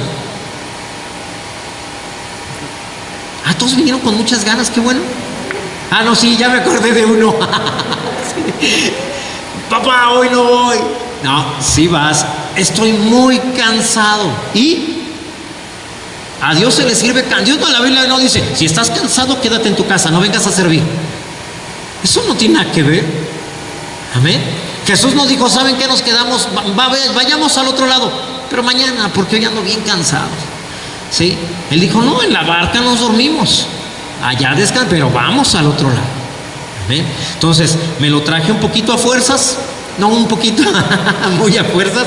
Todos vinieron con muchas ganas, qué bueno. No, sí, ya me acordé de uno. Sí. Papá, hoy no voy. No, sí vas. Estoy muy cansado. ¿Y? A Dios se le sirve. Dios en la Biblia no dice, si estás cansado, quédate en tu casa, no vengas a servir. Eso no tiene nada que ver. Amén. Jesús nos dijo, ¿saben qué? Nos quedamos, vayamos al otro lado, pero mañana, porque hoy ando bien cansado. ¿Sí? Él dijo, no, en la barca nos dormimos, allá descansamos, pero vamos al otro lado. ¿Amén? Entonces, me lo traje un poquito a fuerzas, no un poquito, muy a fuerzas.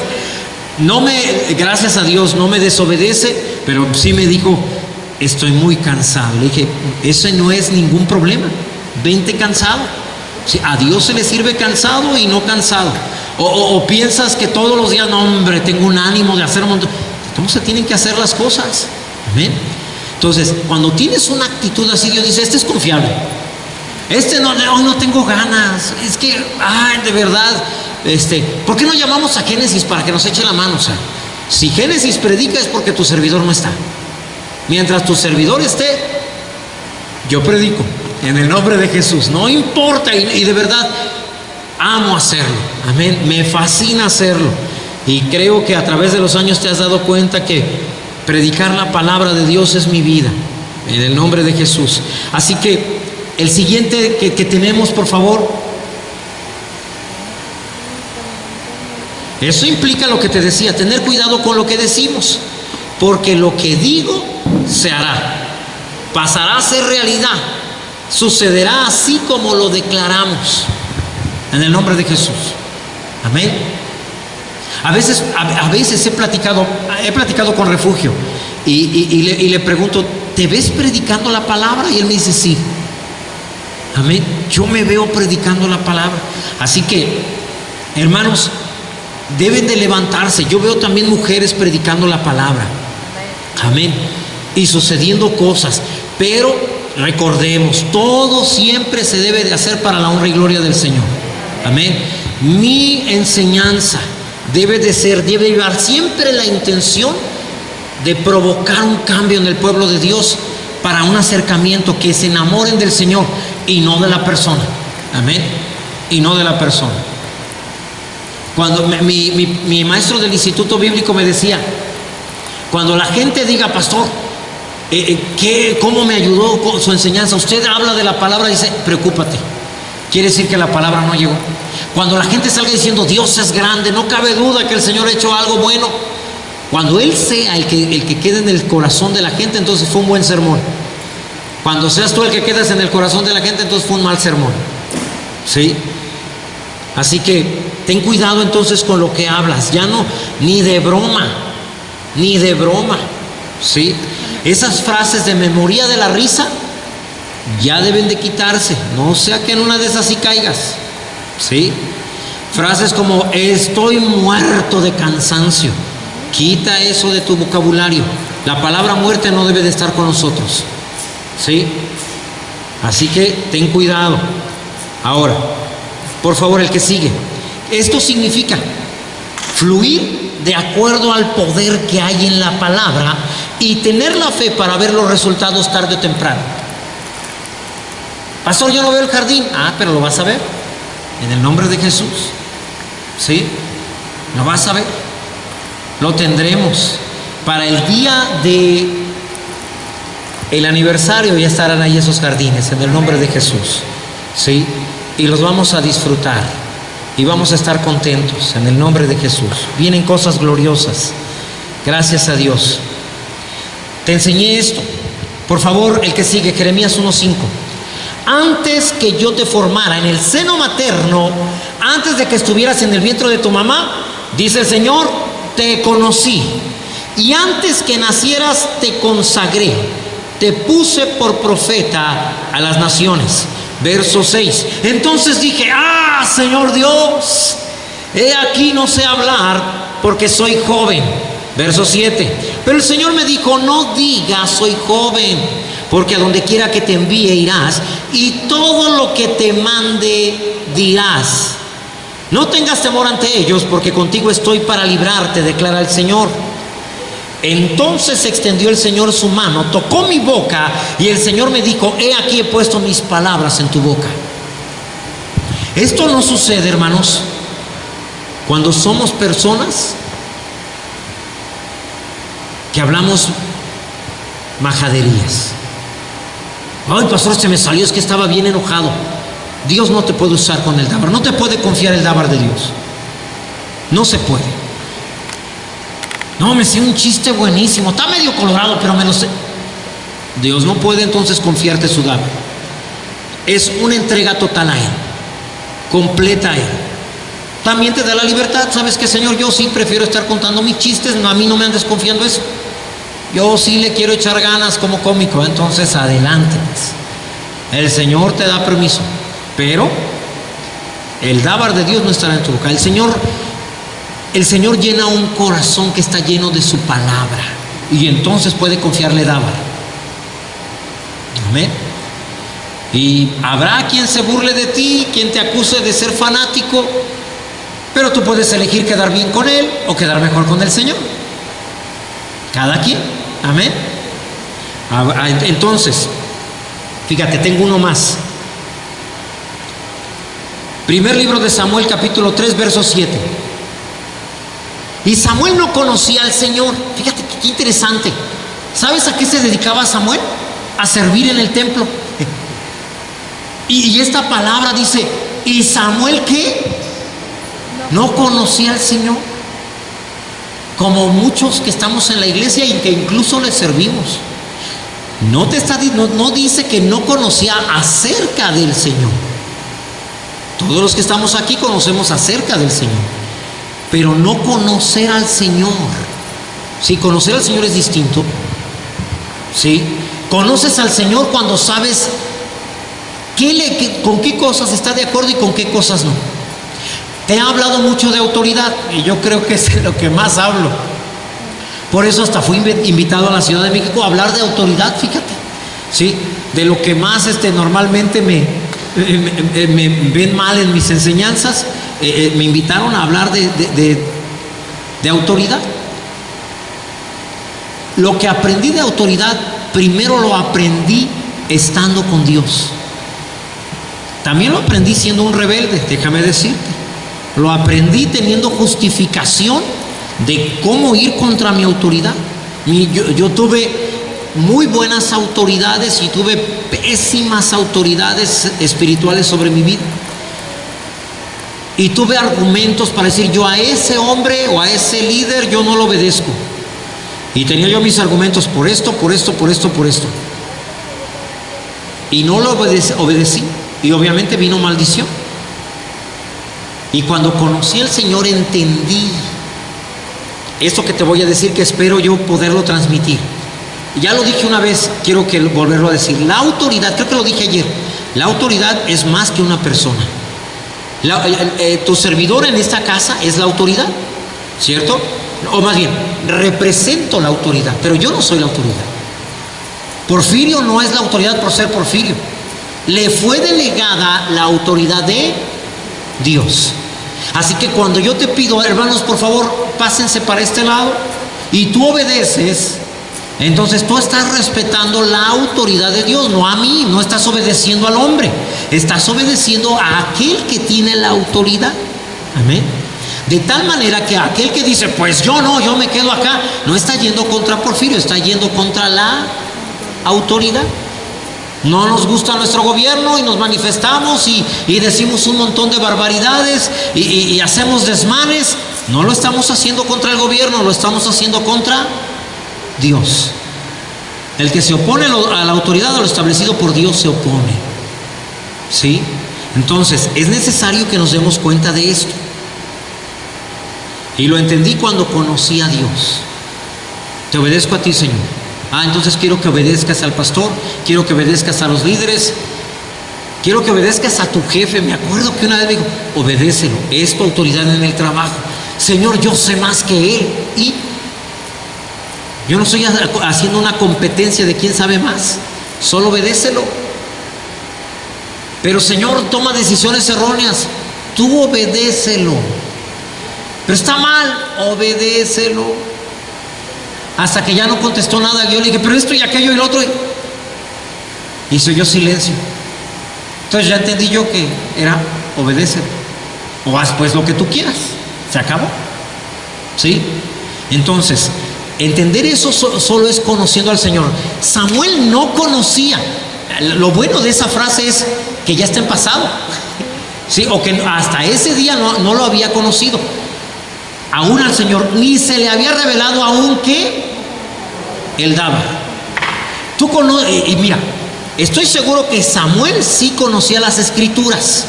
Gracias a Dios, no me desobedece, pero sí me dijo, estoy muy cansado. Le dije, ese no es ningún problema, vente cansado. Sí, a Dios se le sirve cansado y no cansado. O piensas que todos los días, no, hombre, tengo un ánimo de hacer un montón. ¿Cómo se tienen que hacer las cosas? Amén. Entonces, cuando tienes una actitud así, Dios dice, este es confiable. No tengo ganas. Es que, de verdad, ¿por qué no llamamos a Génesis para que nos eche la mano? O sea, si Génesis predica es porque tu servidor no está. Mientras tu servidor esté, yo predico. En el nombre de Jesús, no importa, y de verdad amo hacerlo, amén, me fascina hacerlo, y creo que a través de los años te has dado cuenta que predicar la palabra de Dios es mi vida, en el nombre de Jesús. Así que el siguiente que tenemos, por favor, eso implica lo que te decía, tener cuidado con lo que decimos, porque lo que digo se hará, pasará a ser realidad. Sucederá así como lo declaramos, en el nombre de Jesús. Amén. A veces he platicado con Refugio y le pregunto, ¿te ves predicando la palabra? Y él me dice, sí. Amén. Yo me veo predicando la palabra. Así que, hermanos, deben de levantarse. Yo veo también mujeres predicando la palabra. Amén. Y sucediendo cosas, pero recordemos, todo siempre se debe de hacer para la honra y gloria del Señor. Amén. Mi enseñanza debe llevar siempre la intención de provocar un cambio en el pueblo de Dios para un acercamiento, que se enamoren del Señor y no de la persona. Amén. Y no de la persona. Cuando mi maestro del Instituto Bíblico me decía, cuando la gente diga, pastor, ¿cómo me ayudó con su enseñanza? Usted habla de la palabra, dice, preocúpate. Quiere decir que la palabra no llegó. Cuando la gente salga diciendo, Dios es grande, no cabe duda que el Señor ha hecho algo bueno. Cuando Él sea el que quede en el corazón de la gente, entonces fue un buen sermón. Cuando seas tú el que quedas en el corazón de la gente, entonces fue un mal sermón. ¿Sí? Así que ten cuidado entonces con lo que hablas. Ya no, ni de broma. ¿Sí? Esas frases de memoria de la risa ya deben de quitarse. No sea que en una de esas sí caigas. ¿Sí? Frases como estoy muerto de cansancio. Quita eso de tu vocabulario. La palabra muerte no debe de estar con nosotros. ¿Sí? Así que ten cuidado. Ahora, por favor, el que sigue. Esto significa fluir de acuerdo al poder que hay en la palabra y tener la fe para ver los resultados tarde o temprano. Pastor, yo no veo el jardín. Pero lo vas a ver en el nombre de Jesús. ¿Sí? Lo vas a ver. Lo tendremos. Para el día de el aniversario ya estarán ahí esos jardines en el nombre de Jesús. ¿Sí? Y los vamos a disfrutar y vamos a estar contentos en el nombre de Jesús. Vienen cosas gloriosas. Gracias a Dios. Te enseñé esto. Por favor, el que sigue, Jeremías 1:5. Antes que yo te formara en el seno materno, antes de que estuvieras en el vientre de tu mamá, dice el Señor, te conocí. Y antes que nacieras te consagré. Te puse por profeta a las naciones. Verso 6. Entonces dije, Señor Dios, he aquí no sé hablar porque soy joven. Verso 7. Pero el Señor me dijo, no digas soy joven, porque a donde quiera que te envíe irás, y todo lo que te mande dirás. No tengas temor ante ellos, porque contigo estoy para librarte, declara el Señor. Entonces extendió el Señor su mano, tocó mi boca, y el Señor me dijo, he aquí he puesto mis palabras en tu boca. Esto no sucede, hermanos, cuando somos personas que hablamos majaderías. Ay, pastor, se me salió, es que estaba bien enojado. Dios no te puede usar con el dábar, no te puede confiar el dábar de Dios. No se puede. No, me sé un chiste buenísimo, está medio colorado, pero me lo sé. Dios no puede entonces confiarte su dábar. Es una entrega total a Él, completa a Él. También te da la libertad. ¿Sabes qué, Señor? Yo sí prefiero estar contando mis chistes, a mí no me andes confiando eso. Yo sí le quiero echar ganas como cómico, entonces adelante. El Señor te da permiso, pero el dábar de Dios no estará en tu boca. El Señor llena un corazón que está lleno de su palabra, y entonces puede confiarle dábar. Amén. Y habrá quien se burle de ti, quien te acuse de ser fanático, pero tú puedes elegir quedar bien con él o quedar mejor con el Señor. Cada quien. Amén. Entonces, fíjate, tengo uno más. Primer libro de Samuel, capítulo 3, verso 7. Y Samuel no conocía al Señor. Fíjate qué interesante. ¿Sabes a qué se dedicaba Samuel? A servir en el templo. Y esta palabra dice, ¿y Samuel qué? No conocía al Señor. Como muchos que estamos en la iglesia y que incluso le servimos. No dice que no conocía acerca del Señor. Todos los que estamos aquí conocemos acerca del Señor. Pero no conocer al Señor. Sí, conocer al Señor es distinto. Sí, conoces al Señor cuando sabes con qué cosas está de acuerdo y con qué cosas no. Te he hablado mucho de autoridad y yo creo que es lo que más hablo. Por eso hasta fui invitado a la Ciudad de México a hablar de autoridad, fíjate. Sí, de lo que más normalmente me ven mal en mis enseñanzas. Me invitaron a hablar de autoridad. Lo que aprendí de autoridad, primero lo aprendí estando con Dios. También lo aprendí siendo un rebelde, déjame decirte. Lo aprendí teniendo justificación de cómo ir contra mi autoridad. Yo tuve muy buenas autoridades y tuve pésimas autoridades espirituales sobre mi vida. Y tuve argumentos para decir, yo a ese hombre o a ese líder yo no lo obedezco. Y tenía yo mis argumentos por esto, por esto, por esto, por esto. Y no lo obedecí. Y obviamente vino maldición. Y cuando conocí al Señor entendí esto que te voy a decir, que espero yo poderlo transmitir. Ya lo dije una vez, quiero volverlo a decir. La autoridad, creo que lo dije ayer, la autoridad es más que una persona. Tu servidor en esta casa es la autoridad, ¿cierto? O más bien, represento la autoridad, pero yo no soy la autoridad. Porfirio no es la autoridad por ser Porfirio. Le fue delegada la autoridad de Dios. Así que cuando yo te pido, hermanos, por favor, pásense para este lado, y tú obedeces, entonces tú estás respetando la autoridad de Dios, no a mí. No estás obedeciendo al hombre, estás obedeciendo a aquel que tiene la autoridad. Amén. De tal manera que aquel que dice, pues yo no, yo me quedo acá, no está yendo contra Porfirio, está yendo contra la autoridad. No nos gusta nuestro gobierno y nos manifestamos y decimos un montón de barbaridades y hacemos desmanes. No lo estamos haciendo contra el gobierno, lo estamos haciendo contra Dios. El que se opone a la autoridad, a lo establecido por Dios, se opone. ¿Sí? Entonces, es necesario que nos demos cuenta de esto. Y lo entendí cuando conocí a Dios. Te obedezco a ti, Señor. Entonces quiero que obedezcas al pastor, quiero que obedezcas a los líderes, quiero que obedezcas a tu jefe. Me acuerdo que una vez me dijo, obedécelo, es tu autoridad en el trabajo. Señor, yo sé más que él, y yo no estoy haciendo una competencia de quién sabe más, solo obedécelo. Pero Señor, toma decisiones erróneas, tú obedécelo. Pero está mal, obedécelo. Hasta que ya no contestó nada, yo le dije, pero esto y aquello y lo otro. Y se oyó silencio. Entonces ya entendí yo que era obedecer. O haz pues lo que tú quieras. Se acabó. ¿Sí? Entonces, entender eso solo es conociendo al Señor. Samuel no conocía. Lo bueno de esa frase es que ya está en pasado. ¿Sí? O que hasta ese día no lo había conocido. Aún al Señor ni se le había revelado aún que él daba. Y mira, estoy seguro que Samuel sí conocía las escrituras,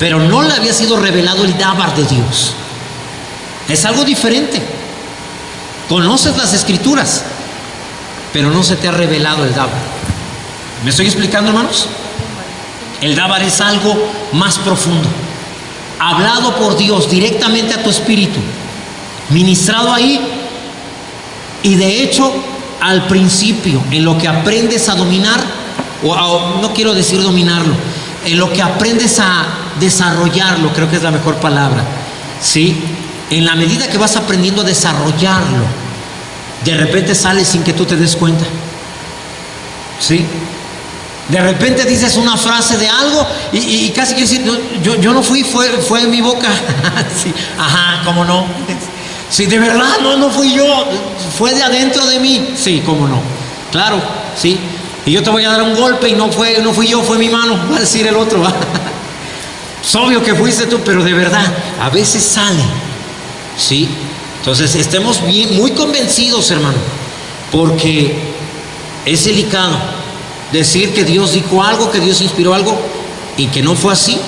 pero no le había sido revelado el dábar de Dios. Es algo diferente. Conoces las escrituras, pero no se te ha revelado el dábar. ¿Me estoy explicando, hermanos? El dábar es algo más profundo, hablado por Dios directamente a tu espíritu, ministrado ahí. Y de hecho, al principio, en lo que aprendes a dominar, no quiero decir dominarlo, en lo que aprendes a desarrollarlo, creo que es la mejor palabra, ¿sí? En la medida que vas aprendiendo a desarrollarlo, de repente sale sin que tú te des cuenta, ¿sí? De repente dices una frase de algo y casi quieres decir, no, yo no fui, fue en mi boca. Sí, ajá, ¿cómo no? Sí, de verdad, no fui yo, fue de adentro de mí. Sí, ¿cómo no? Claro, sí. Y yo te voy a dar un golpe y no fui yo, fue mi mano, va a decir el otro. Es obvio que fuiste tú, pero de verdad, a veces sale. Sí. Entonces, estemos muy convencidos, hermano, porque es delicado decir que Dios dijo algo, que Dios inspiró algo y que no fue así.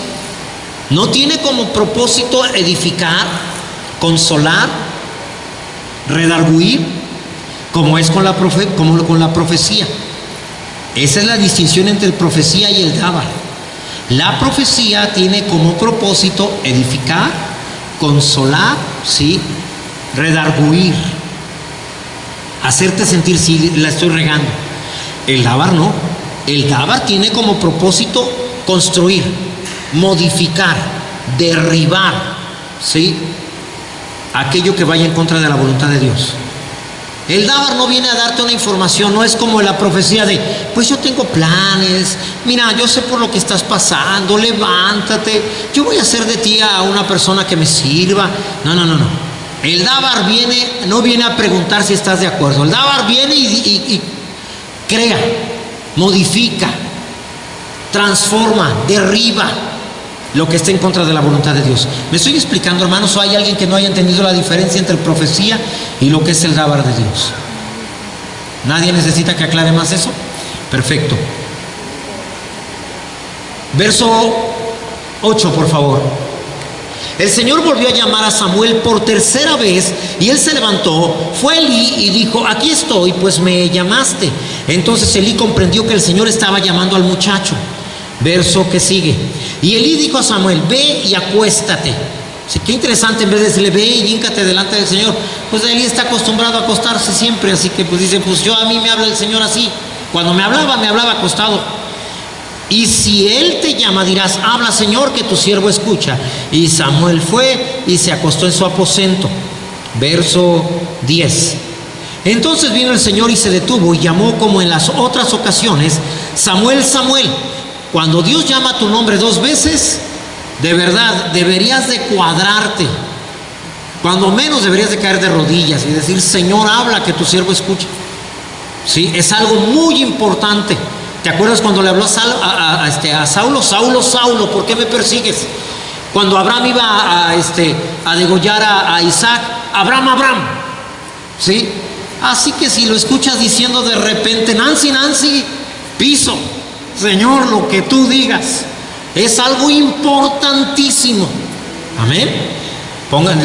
No tiene como propósito edificar, consolar, redarguir, como es con la profecía. Esa es la distinción entre profecía y el dábar. La profecía tiene como propósito edificar, consolar, ¿sí? Redarguir, hacerte sentir si la estoy regando. El dábar no. El Dábar tiene como propósito construir, modificar, derribar, ¿sí?, aquello que vaya en contra de la voluntad de Dios. El Dábar no viene a darte una información, no es como la profecía de, pues yo tengo planes, mira, yo sé por lo que estás pasando, levántate, yo voy a hacer de ti a una persona que me sirva. No. El Dábar no viene a preguntar si estás de acuerdo. El Dábar viene y crea, modifica, transforma, derriba lo que esté en contra de la voluntad de Dios. ¿Me estoy explicando, hermanos? ¿O hay alguien que no haya entendido la diferencia entre profecía y lo que es el Dábar de Dios? ¿Nadie necesita que aclare más eso? Perfecto. Verso 8, por favor. El Señor volvió a llamar a Samuel por tercera vez, y él se levantó, fue a Elí y dijo, aquí estoy, pues me llamaste. Entonces Elí comprendió que el Señor estaba llamando al muchacho. Verso que sigue. Y Elí dijo a Samuel, ve y acuéstate. Sí, qué interesante, en vez de decirle, ve y híncate delante del Señor. Pues Elí está acostumbrado a acostarse siempre, así que pues dice, pues a mí me habla el Señor así. Cuando me hablaba acostado. Y si Él te llama, dirás, habla Señor, que tu siervo escucha. Y Samuel fue y se acostó en su aposento. Verso 10. Entonces vino el Señor y se detuvo y llamó como en las otras ocasiones, Samuel, Samuel. Cuando Dios llama tu nombre 2 veces, de verdad, deberías de cuadrarte. Cuando menos deberías de caer de rodillas y decir, Señor, habla, que tu siervo escucha. Sí, es algo muy importante. ¿Te acuerdas cuando le habló a Saulo? Saulo, ¿por qué me persigues? Cuando Abraham iba a degollar a Isaac, Abraham. ¿Sí? Así que si lo escuchas diciendo de repente, Nancy, piso. Señor, lo que tú digas es algo importantísimo. Amén.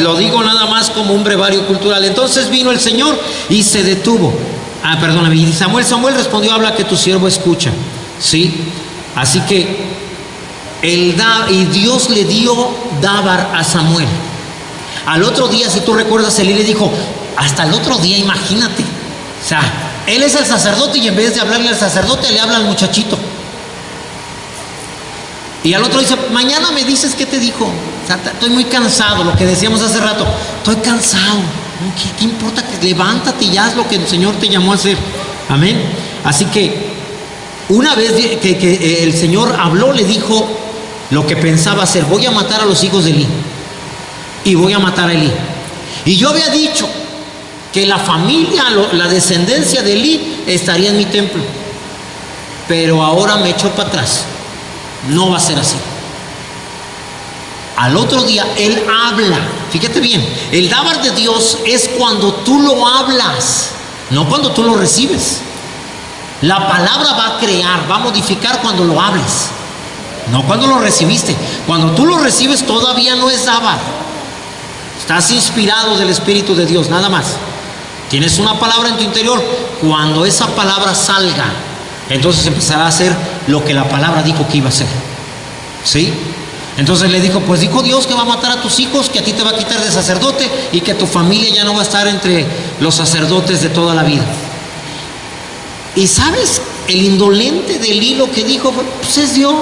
Lo digo nada más como un brevario cultural. Entonces vino el Señor y se detuvo. Perdóname. Y Samuel respondió, habla, que tu siervo escucha. ¿Sí? Así que y Dios le dio Dábar a Samuel. Al otro día, si tú recuerdas, Elí le dijo, hasta el otro día, imagínate. O sea, él es el sacerdote y en vez de hablarle al sacerdote, le habla al muchachito. Y al otro dice, mañana me dices qué te dijo. O sea, estoy muy cansado, lo que decíamos hace rato. Estoy cansado. ¿Qué importa? Levántate y haz lo que el Señor te llamó a hacer. Amén. Así que una vez que el Señor habló, le dijo lo que pensaba hacer. Voy a matar a los hijos de Elí. Y voy a matar a Elí. Y yo había dicho que la familia, la descendencia de Elí estaría en mi templo. Pero ahora me echó para atrás. No va a ser así. Al otro día Él habla. Fíjate bien, el Dábar de Dios es cuando tú lo hablas, no cuando tú lo recibes. La palabra va a crear, va a modificar cuando lo hables, no cuando lo recibiste. Cuando tú lo recibes todavía no es Dábar. Estás inspirado del Espíritu de Dios, nada más. Tienes una palabra en tu interior. Cuando esa palabra salga, entonces empezará a hacer lo que la palabra dijo que iba a hacer. ¿Sí? Entonces le dijo, pues dijo Dios que va a matar a tus hijos, que a ti te va a quitar de sacerdote y que tu familia ya no va a estar entre los sacerdotes de toda la vida. Y ¿sabes? El indolente del hilo que dijo, pues es Dios.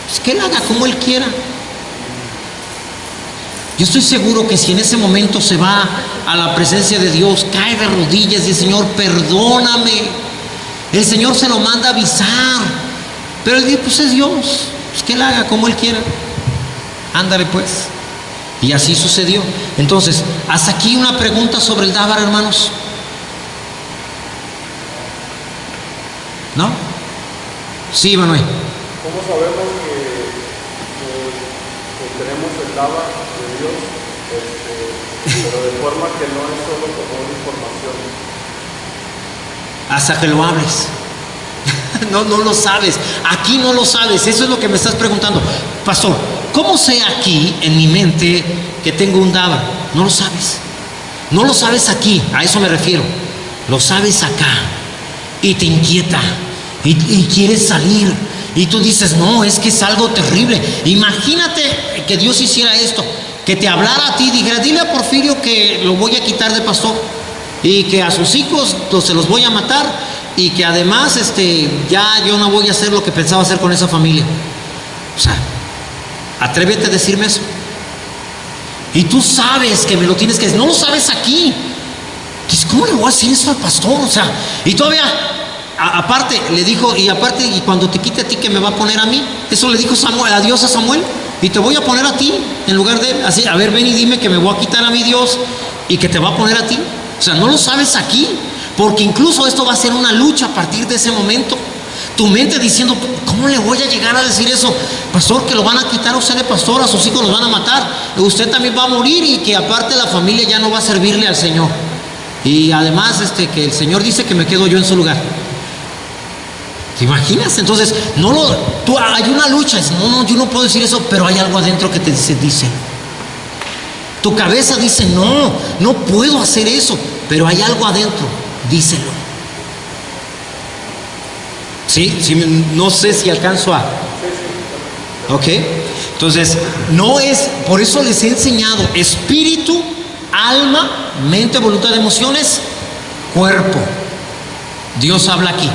Pues que Él haga como Él quiera. Yo estoy seguro que si en ese momento se va a la presencia de Dios, cae de rodillas y dice, Señor, perdóname. El Señor se lo manda a avisar. Pero Él dice, pues es Dios. Pues que Él haga como Él quiera. Ándale pues. Y así sucedió. Entonces, hasta aquí una pregunta sobre el Dábar, hermanos. ¿No? Sí, Manuel. ¿Cómo sabemos que tenemos el Dábar de Dios, pero de forma que no es solo como una información? Hasta que lo hables. No lo sabes. Aquí no lo sabes. Eso es lo que me estás preguntando. Pastor, ¿cómo sé aquí en mi mente que tengo un Dábar? No lo sabes. No lo sabes aquí. A eso me refiero. Lo sabes acá. Y te inquieta. Y quieres salir. Y tú dices, no, es que es algo terrible. Imagínate que Dios hiciera esto. Que te hablara a ti. Dijera, dile a Porfirio que lo voy a quitar de pastor. Y que a sus hijos se los voy a matar. y que además ya yo no voy a hacer lo que pensaba hacer con esa familia. O sea, atrévete a decirme eso. Y tú sabes que me lo tienes que decir, no lo sabes aquí. Dices, ¿cómo le voy a decir eso al pastor? O sea, y todavía, aparte, le dijo, y cuando te quite a ti, que me va a poner a mí. Eso le dijo a Dios a Samuel, y te voy a poner a ti, en lugar de él. Así, a ver, ven y dime que me voy a quitar a mi Dios, y que te va a poner a ti. O sea, no lo sabes aquí, porque incluso esto va a ser una lucha a partir de ese momento. Tu mente diciendo, ¿cómo le voy a llegar a decir eso? Pastor, que lo van a quitar a usted de pastor, a sus hijos los van a matar, usted también va a morir, y que aparte la familia ya no va a servirle al Señor. Y además que el Señor dice que me quedo yo en su lugar. ¿Te imaginas? Entonces, hay una lucha. No, yo no puedo decir eso, pero hay algo adentro que te dice. Tu cabeza dice, no puedo hacer eso, pero hay algo adentro, díselo. ¿Sí? No sé si alcanzo a... ¿Ok? Entonces, por eso les he enseñado espíritu, alma, mente, voluntad, emociones, cuerpo. Dios habla aquí.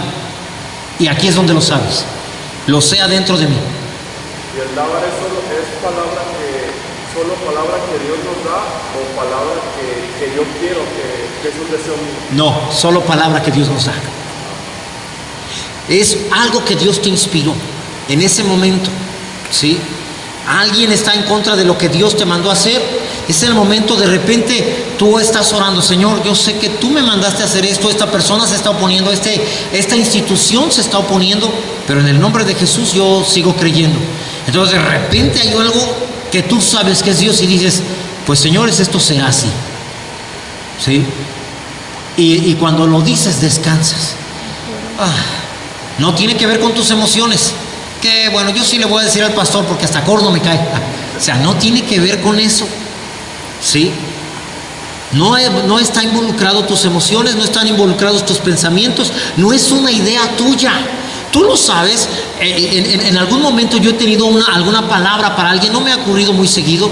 Y aquí es donde lo sabes. Lo sé adentro de mí. ¿Y el dábar es solo palabra que Dios nos da, o palabra que yo quiero, que es un deseo mío? No, solo palabra que Dios nos da. Es algo que Dios te inspiró en ese momento, ¿sí? Alguien está en contra de lo que Dios te mandó a hacer. Es el momento, de repente tú estás orando, Señor, yo sé que tú me mandaste a hacer esto, esta persona se está oponiendo, esta institución se está oponiendo, pero en el nombre de Jesús yo sigo creyendo. Entonces de repente hay algo que tú sabes que es Dios, y dices, pues señores, esto será así, ¿sí? Y cuando lo dices, descansas. No tiene que ver con tus emociones, que bueno, yo sí le voy a decir al pastor porque hasta corno me cae. O sea, no tiene que ver con eso, ¿sí? No está involucrado tus emociones, no están involucrados tus pensamientos, no es una idea tuya. Tú lo sabes. En algún momento yo he tenido alguna palabra para alguien, no me ha ocurrido muy seguido,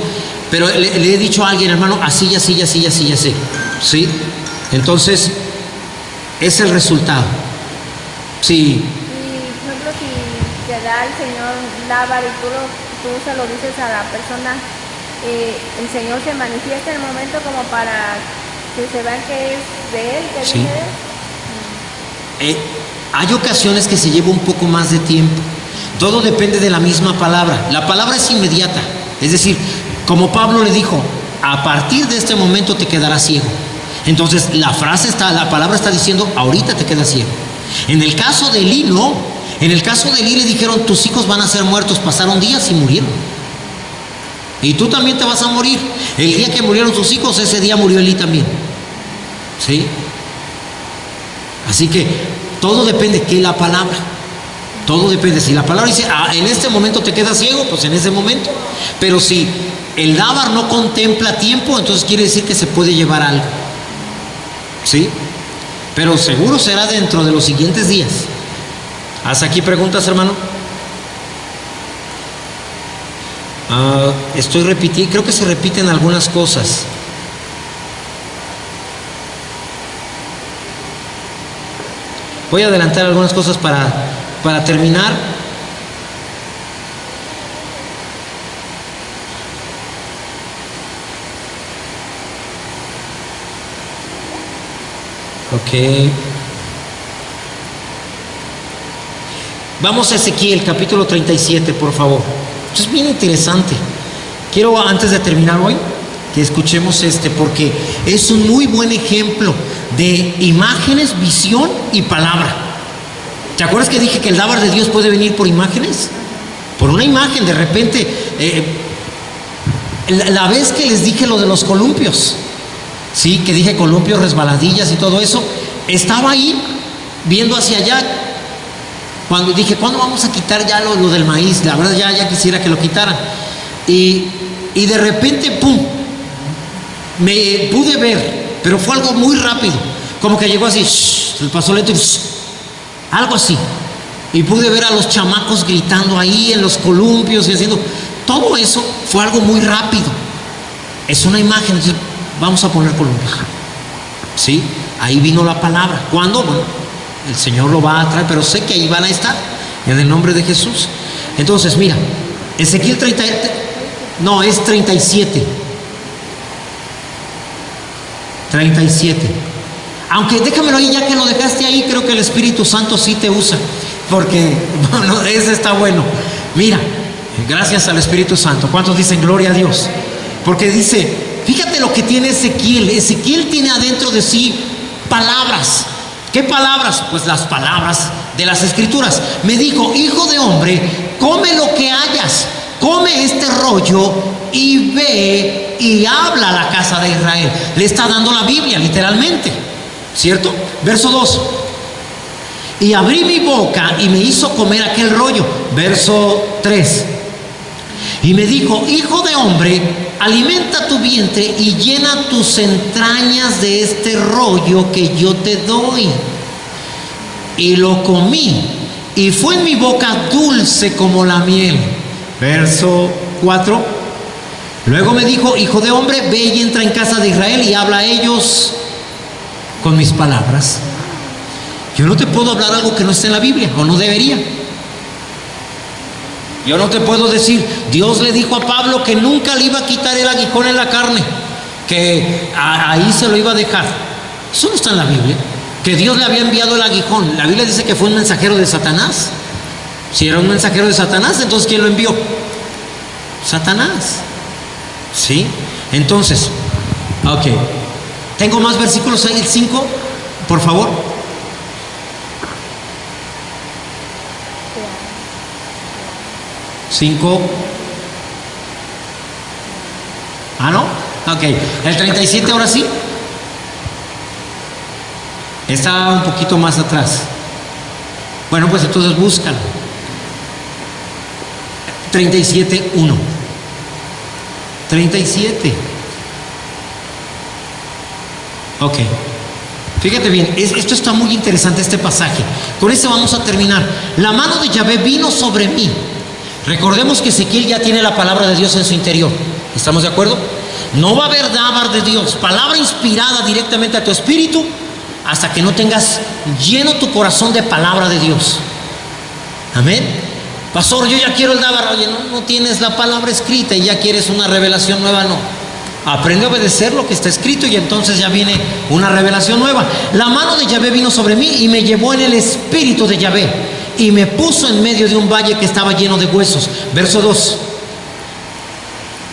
pero le he dicho a alguien, hermano, así, así, así, así, así, ¿sí? Entonces, es el resultado. Sí. Y por ejemplo, si te da el Señor lábar y tú se lo dices a la persona, el Señor se manifiesta en el momento como para que se vean que es de Él, que Sí. viene de Él. Hay ocasiones que se lleva un poco más de tiempo. Todo depende de la misma palabra. La palabra es inmediata. Es decir, como Pablo le dijo, a partir de este momento te quedarás ciego. Entonces la palabra está diciendo, ahorita te quedas ciego. En el caso de Elí, no. En el caso de Elí le dijeron, tus hijos van a ser muertos. Pasaron días y murieron. Y tú también te vas a morir. El día que murieron tus hijos, ese día murió Elí también. ¿Sí? Así que todo depende que la palabra. Todo depende. Si la palabra dice, en este momento te quedas ciego, pues en ese momento. Pero si el dábar no contempla tiempo, entonces quiere decir que se puede llevar algo. ¿Sí? Pero seguro será dentro de los siguientes días. ¿Hasta aquí preguntas, hermano? Estoy repitiendo, creo que se repiten algunas cosas. Voy a adelantar algunas cosas para terminar. Ok. Vamos a Ezequiel, capítulo 37, por favor. Esto es bien interesante. Quiero, antes de terminar hoy, que escuchemos porque es un muy buen ejemplo de imágenes, visión y palabra. ¿Te acuerdas que dije que el dábar de Dios puede venir por imágenes? Por una imagen, de repente, la vez que les dije lo de los columpios, sí, que dije columpios, resbaladillas y todo eso, estaba ahí viendo hacia allá. Cuando dije, ¿cuándo vamos a quitar ya lo del maíz? La verdad ya quisiera que lo quitaran. Y de repente, ¡pum! Me pude ver, pero fue algo muy rápido. Como que llegó así, se pasó lento, algo así. Y pude ver a los chamacos gritando ahí en los columpios y haciendo. Todo eso fue algo muy rápido. Es una imagen, entonces vamos a poner columpios. ¿Sí? Ahí vino la palabra. ¿Cuándo? Bueno, El Señor lo va a traer, pero sé que ahí van a estar, en el nombre de Jesús. Entonces, mira, Ezequiel 30, no, es 37. 37. Aunque déjamelo ahí, ya que lo dejaste ahí, creo que el Espíritu Santo sí te usa, porque bueno, ese está bueno. Mira, gracias al Espíritu Santo. ¿Cuántos dicen gloria a Dios? Porque dice, fíjate lo que tiene Ezequiel. Ezequiel tiene adentro de sí palabras. ¿Qué palabras? Pues las palabras de las Escrituras. Me dijo, hijo de hombre, come lo que hayas, come este rollo y ve y habla a la casa de Israel. Le está dando la Biblia, literalmente, ¿cierto? Verso 2. Y abrí mi boca y me hizo comer aquel rollo. Verso 3. Y me dijo, hijo de hombre, alimenta tu vientre y llena tus entrañas de este rollo que yo te doy. Y lo comí, y fue en mi boca dulce como la miel. Verso 4. Luego me dijo, hijo de hombre, ve y entra en casa de Israel y habla a ellos con mis palabras. Yo no te puedo hablar algo que no esté en la Biblia, o no debería. Yo no te puedo decir, Dios le dijo a Pablo que nunca le iba a quitar el aguijón en la carne, que ahí se lo iba a dejar. Eso no está en la Biblia. Que Dios le había enviado el aguijón. La Biblia dice que fue un mensajero de Satanás. Si era un mensajero de Satanás, entonces ¿quién lo envió? Satanás. ¿Sí? Entonces, ok. ¿Tengo más versículos ahí? El 5, por favor. ¿5? ¿Ah, no? Ok. ¿El 37 ahora sí? Está un poquito más atrás. Bueno, pues entonces búscalo. 37:1. 37. Ok. Fíjate bien, esto está muy interesante, este pasaje. Con este vamos a terminar. La mano de Yahvé vino sobre mí. Recordemos que Ezequiel ya tiene la palabra de Dios en su interior. ¿Estamos de acuerdo? No va a haber dábar de Dios, palabra inspirada directamente a tu espíritu, hasta que no tengas lleno tu corazón de palabra de Dios. Amén. Pastor, yo ya quiero el dábar. Oye, no tienes la palabra escrita y ya quieres una revelación nueva. No. Aprende a obedecer lo que está escrito y entonces ya viene una revelación nueva. La mano de Yahvé vino sobre mí y me llevó en el espíritu de Yahvé y me puso en medio de un valle que estaba lleno de huesos. Verso 2.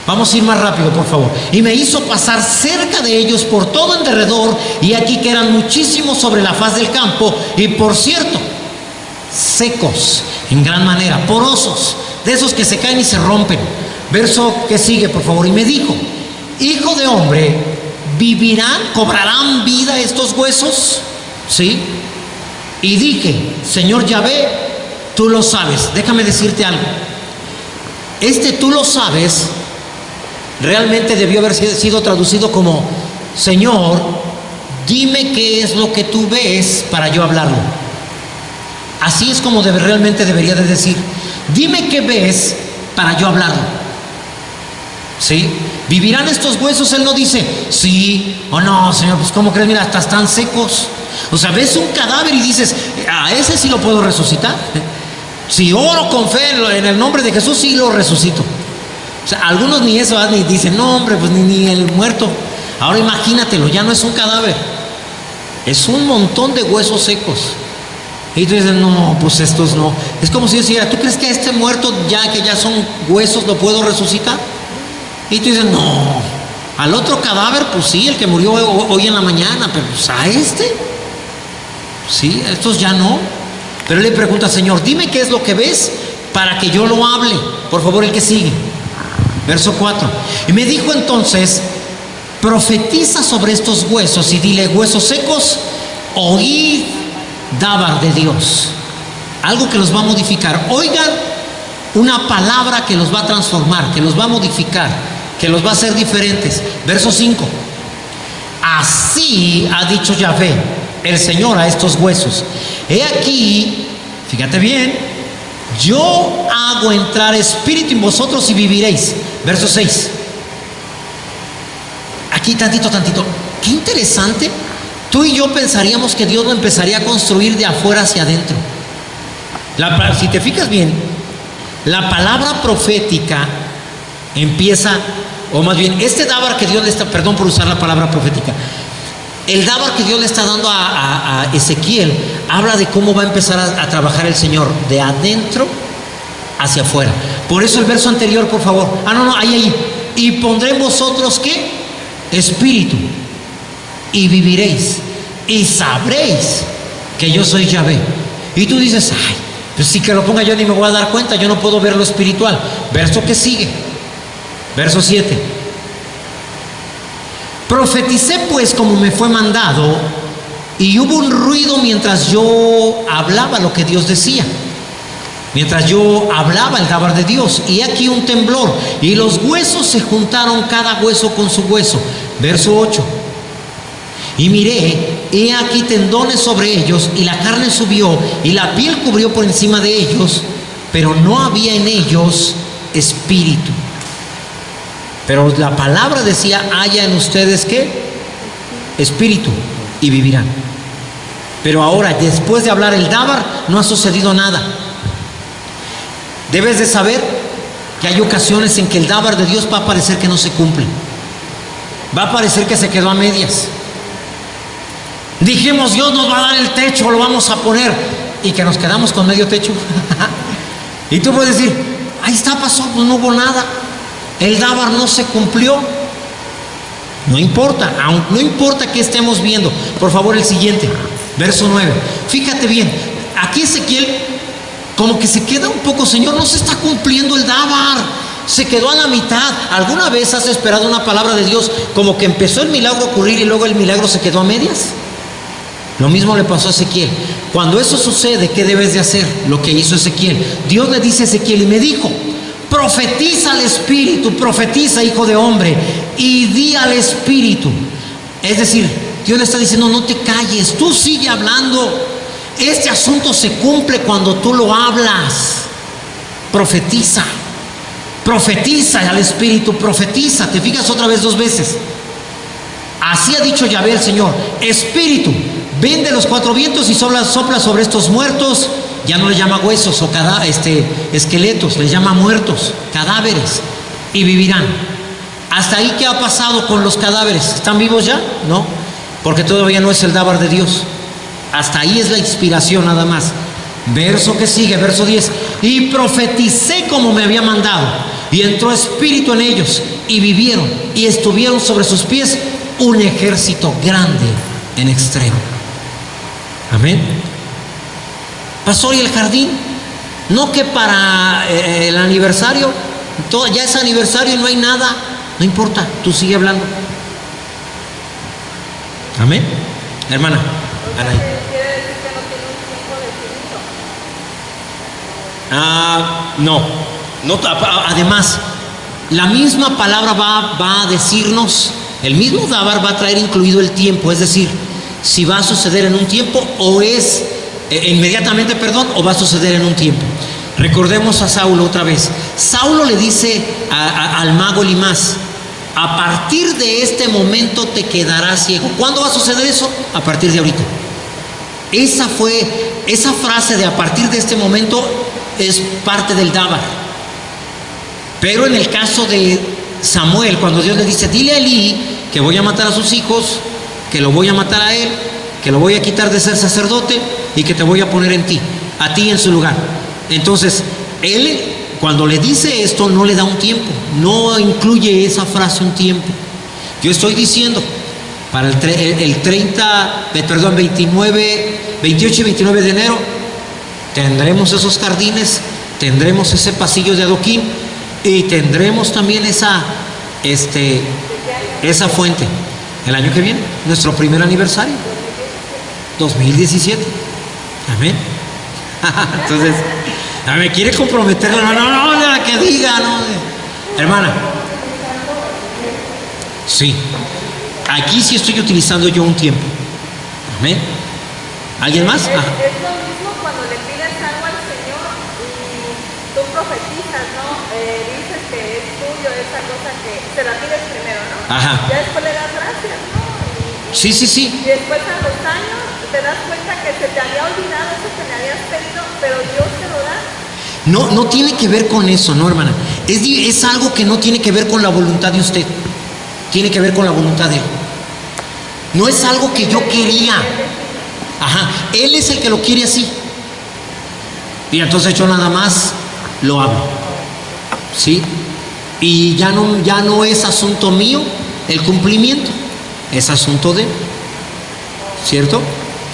Vamos a ir más rápido, por favor. Y me hizo pasar cerca de ellos por todo en derredor, y aquí que eran muchísimos sobre la faz del campo, y por cierto, secos en gran manera, porosos, de esos que se caen y se rompen. Verso que sigue, por favor. Y me dijo, hijo de hombre, ¿vivirán, cobrarán vida estos huesos? ¿Sí? Y dije, Señor Yahvé, tú lo sabes. Déjame decirte algo. Tú lo sabes realmente debió haber sido traducido como, Señor, dime qué es lo que tú ves para yo hablarlo. Así es como realmente debería de decir, dime qué ves para yo hablarlo. ¿Sí? ¿Vivirán estos huesos? Él no dice, sí o no, Señor, pues ¿cómo crees? Mira, hasta están secos. O sea, ves un cadáver y dices, a ese sí lo puedo resucitar. Si oro con fe en el nombre de Jesús, sí lo resucito. O sea, algunos ni eso ni dicen, no hombre, pues ni el muerto. Ahora imagínatelo, ya no es un cadáver, es un montón de huesos secos. Y tú dices, no, pues estos no. Es como si yo dijera, ¿tú crees que a este muerto, ya que ya son huesos, lo puedo resucitar? Y tú dices, no, al otro cadáver, pues sí, el que murió hoy en la mañana, pero pues a este, sí, a estos ya no. Pero él le pregunta, Señor, dime qué es lo que ves para que yo lo hable. Por favor, el que sigue. Verso 4. Y me dijo entonces, profetiza sobre estos huesos y dile, huesos secos, oíd dábar de Dios. Algo que los va a modificar. Oigan una palabra que los va a transformar, que los va a modificar, que los va a hacer diferentes. Verso 5. Así ha dicho Yahvé, el Señor, a estos huesos. He aquí, fíjate bien, yo hago entrar espíritu en vosotros y viviréis. Verso 6. Aquí tantito. Qué interesante tú y yo pensaríamos que Dios lo empezaría a construir de afuera hacia adentro. Si te fijas bien, la palabra profética empieza, o más bien, este dábar que Dios le está, perdón por usar la palabra profética, el dábar que Dios le está dando a Ezequiel, habla de cómo va a empezar a trabajar el Señor, de adentro hacia afuera. Por eso el verso anterior, por favor. Ahí. Y pondré en vosotros, ¿qué? Espíritu, y viviréis, y sabréis que yo soy Yahvé. Y tú dices, ay, pues si que lo ponga yo ni me voy a dar cuenta, yo no puedo ver lo espiritual. Verso que sigue, verso 7. Profeticé pues como me fue mandado, y hubo un ruido mientras yo hablaba lo que Dios decía. Mientras yo hablaba el dábar de Dios, y aquí un temblor, y los huesos se juntaron cada hueso con su hueso. Verso 8. Y miré, he aquí tendones sobre ellos, y la carne subió, y la piel cubrió por encima de ellos, pero no había en ellos espíritu. Pero la palabra decía, haya en ustedes, ¿qué? Espíritu, y vivirán. Pero ahora, después de hablar el dábar, no ha sucedido nada. Debes de saber que hay ocasiones en que el dábar de Dios va a parecer que no se cumple. Va a parecer que se quedó a medias. Dijimos, Dios nos va a dar el techo, lo vamos a poner, y que nos quedamos con medio techo. Y tú puedes decir, ahí está, pasó, pues no hubo nada. El dábar no se cumplió. No importa, no importa que estemos viendo. Por favor, el siguiente, verso 9. Fíjate bien, aquí Ezequiel como que se queda un poco, Señor, no se está cumpliendo el dábar, se quedó a la mitad. ¿Alguna vez has esperado una palabra de Dios como que empezó el milagro a ocurrir y luego el milagro se quedó a medias? Lo mismo le pasó a Ezequiel. Cuando eso sucede, ¿qué debes de hacer? Lo que hizo Ezequiel. Dios le dice a Ezequiel y me dijo, profetiza al Espíritu, profetiza, hijo de hombre, y di al Espíritu. Es decir, Dios le está diciendo, no te calles, tú sigue hablando. Este asunto se cumple cuando tú lo hablas. Profetiza, profetiza al Espíritu, profetiza. Te fijas otra vez 2 veces. Así ha dicho Yahvé el Señor, Espíritu, ven de los 4 vientos y sopla sobre estos muertos. Ya no le llama huesos o esqueletos, le llama muertos, cadáveres, y vivirán. Hasta ahí, ¿qué ha pasado con los cadáveres? ¿Están vivos ya? No, porque todavía no es el dábar de Dios. Hasta ahí es la inspiración nada más. Verso que sigue, verso 10. Y profeticé como me había mandado, y entró espíritu en ellos, y vivieron, y estuvieron sobre sus pies un ejército grande en extremo. Amén. Pastor, ¿y el jardín? No, que para el aniversario, ya es aniversario y no hay nada. No importa, tú sigue hablando. Amén. Hermana Anaí. Quiere decir que no tiene un tiempo definido. No. Además, la misma palabra va a decirnos, el mismo dábar va a traer incluido el tiempo, es decir, si va a suceder en un tiempo o es inmediatamente, o va a suceder en un tiempo. Recordemos a Saulo otra vez. Saulo le dice al mago Elimás, a partir de este momento te quedarás ciego. ¿Cuándo va a suceder eso? A partir de ahorita. Esa frase de a partir de este momento es parte del dábar. Pero en el caso de Samuel, cuando Dios le dice, dile a Elí que voy a matar a sus hijos, que lo voy a matar a él, que lo voy a quitar de ser sacerdote y que te voy a poner a ti en su lugar. Entonces, él cuando le dice esto no le da un tiempo, no incluye esa frase un tiempo. Yo estoy diciendo, para el 28 y 29 de enero, tendremos esos jardines, tendremos ese pasillo de adoquín y tendremos también esa fuente. El año que viene, nuestro primer aniversario, 2017. Amén. Entonces, me quiere comprometerla, no, que diga, no. Hermana. Sí. Aquí sí estoy utilizando yo un tiempo. Amén. ¿Alguien más? Es lo mismo cuando le pides algo al Señor y tú profetizas, ¿no? Dices que es tuyo esa cosa que te la pides primero, ¿no? Ajá. Ya después le das gracias, ¿no? Y Sí, sí, sí. Y después a los años te das cuenta que se te había olvidado eso que le habías pedido, pero Dios te lo da. No, no tiene que ver con eso, no, hermana. Es algo que no tiene que ver con la voluntad de usted. Tiene que ver con la voluntad de Él. No es algo que yo quería. Ajá. Él es el que lo quiere así. Y entonces yo nada más lo hablo. ¿Sí? Y ya no es asunto mío el cumplimiento. Es asunto de Él. ¿Cierto?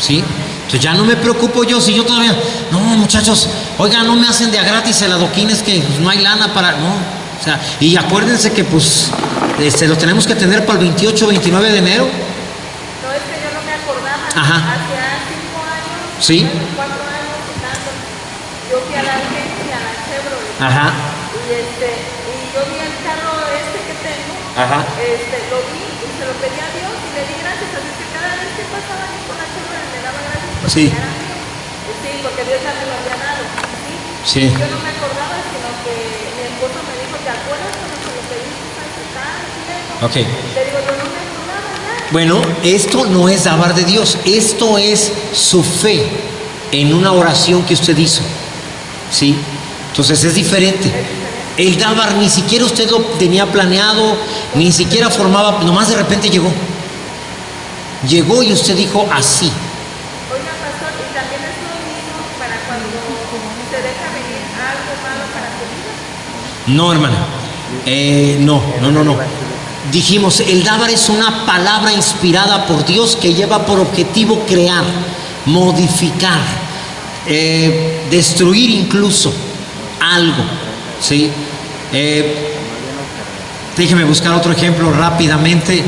¿Sí? Entonces ya no me preocupo yo, si yo todavía, no muchachos, oiga, no me hacen de a gratis el adoquín, que pues, no hay lana para, no, o sea, y acuérdense que pues lo tenemos que tener para el 28, 29 de enero. No, es que yo no me acordaba. Ajá. Hace 5 años, Sí. 4 años, tanto, yo fui a la agencia, a la Chevrolet. Ajá. Y yo vi el carro que tengo, Ajá. lo vi y se lo pedí a Dios y le di gracias. Así que cada vez que pasaba yo con la Chevrolet le daba gracias porque Sí. era mío. Sí, porque Dios ya me lo había dado. Sí. Yo no me acordaba, sino que mi esposo me dijo, ¿te acuerdas cuando se lo pediste a ese tal? Ok. Le digo, yo no me acordaba ya. Bueno, esto no es dabar de Dios, esto es su fe en una oración que usted hizo. ¿Sí? Entonces es diferente. El dabar ni siquiera usted lo tenía planeado, ni siquiera formaba, nomás de repente llegó. Llegó y usted dijo así. Oiga, pastor, y también es lo mismo para cuando se deja venir algo malo para tu vida. No, hermana. No. Dijimos, el dabar es una palabra inspirada por Dios que lleva por objetivo crear, modificar, destruir incluso algo. ¿Sí? Déjeme buscar otro ejemplo rápidamente.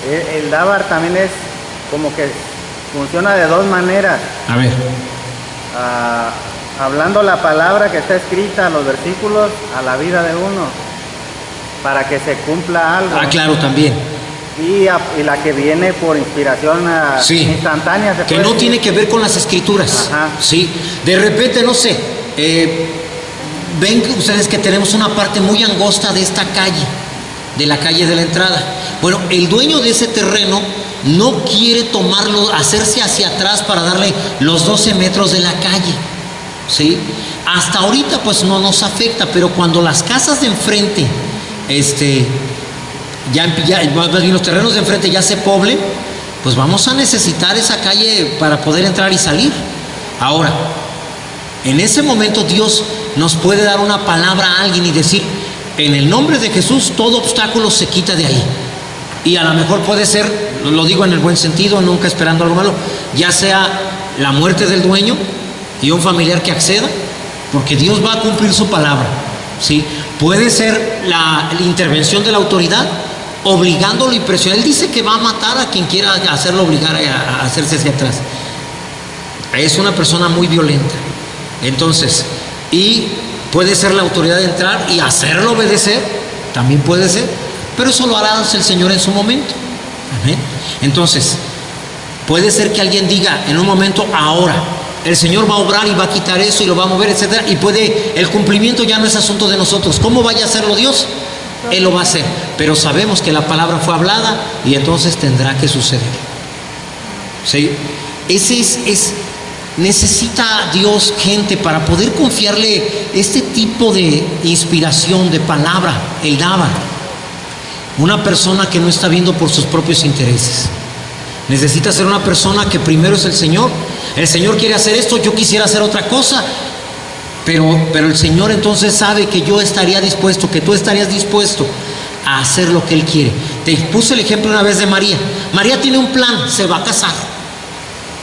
El dabar también es como que funciona de dos maneras. A ver. Hablando la palabra que está escrita, los versículos, a la vida de uno, para que se cumpla algo. Ah, claro, también. Y la que viene por inspiración Sí. instantánea. Que no tiene que ver con las escrituras. Ajá. Sí. De repente, no sé, ven ustedes que tenemos una parte muy angosta de esta calle, de la calle de la entrada. Bueno, el dueño de ese terreno no quiere tomarlo, hacerse hacia atrás para darle los 12 metros de la calle. ¿Sí? Hasta ahorita pues no nos afecta, pero cuando las casas de enfrente, más bien los terrenos de enfrente ya se poblen, pues vamos a necesitar esa calle para poder entrar y salir. Ahora, en ese momento Dios nos puede dar una palabra a alguien y decir, en el nombre de Jesús todo obstáculo se quita de ahí. Y a lo mejor puede ser, lo digo en el buen sentido, nunca esperando algo malo, ya sea la muerte del dueño y un familiar que acceda, porque Dios va a cumplir su palabra. ¿Sí? Puede ser la intervención de la autoridad obligándolo y presionando. Él dice que va a matar a quien quiera hacerlo obligar a hacerse hacia atrás. Es una persona muy violenta. Entonces, y puede ser la autoridad de entrar y hacerlo obedecer, también puede ser, pero eso lo hará el Señor en su momento. Amén. Entonces, puede ser que alguien diga en un momento, ahora el Señor va a obrar y va a quitar eso y lo va a mover, etcétera, y el cumplimiento ya no es asunto de nosotros. ¿Cómo vaya a hacerlo Dios? Él lo va a hacer, pero sabemos que la palabra fue hablada y entonces tendrá que suceder. ¿Sí? Necesita Dios gente para poder confiarle este tipo de inspiración, de palabra, el dabar. Una persona que no está viendo por sus propios intereses. Necesita ser una persona que primero es el Señor. El Señor quiere hacer esto, yo quisiera hacer otra cosa, pero el Señor entonces sabe que yo estaría dispuesto, que tú estarías dispuesto a hacer lo que Él quiere. Te puse el ejemplo una vez de María. María tiene un plan, se va a casar.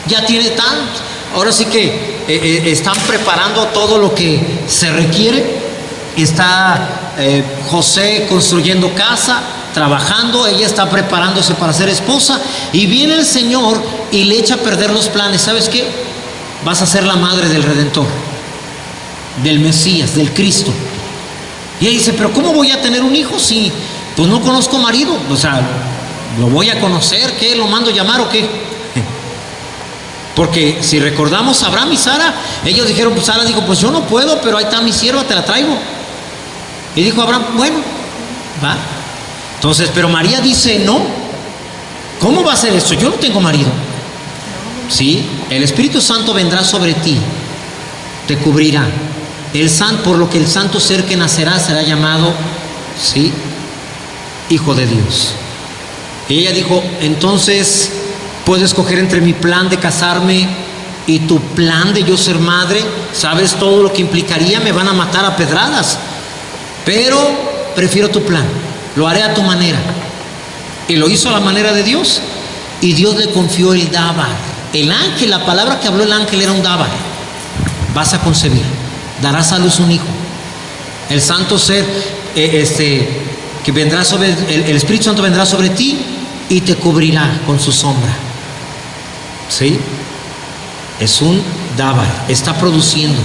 Ya tiene tanto. Ahora sí que están preparando todo lo que se requiere. Está José construyendo casa, trabajando, ella está preparándose para ser esposa, y viene el Señor y le echa a perder los planes. ¿Sabes qué? Vas a ser la madre del Redentor, del Mesías, del Cristo. Y ella dice, pero ¿cómo voy a tener un hijo si pues no conozco marido? O sea, ¿lo voy a conocer? ¿Qué? ¿Lo mando llamar o qué? Porque si recordamos a Abraham y Sara, ellos dijeron, pues Sara dijo, pues yo no puedo, pero ahí está mi sierva, te la traigo. Y dijo Abraham, bueno, va. Entonces, pero María dice no. ¿Cómo va a ser esto? Yo no tengo marido. Sí, el Espíritu Santo vendrá sobre ti, te cubrirá. Por lo que el santo ser que nacerá será llamado, sí, Hijo de Dios. Y ella dijo, entonces, ¿puedo escoger entre mi plan de casarme y tu plan de yo ser madre? ¿Sabes todo lo que implicaría? Me van a matar a pedradas. Pero prefiero tu plan, lo haré a tu manera. Y lo hizo a la manera de Dios. Y Dios le confió el dábar. El ángel, la palabra que habló el ángel era un dábar. Vas a concebir, darás a luz un hijo. El santo ser, que vendrá sobre, el Espíritu Santo vendrá sobre ti y te cubrirá con su sombra. ¿Sí? Es un dábar, está produciendo.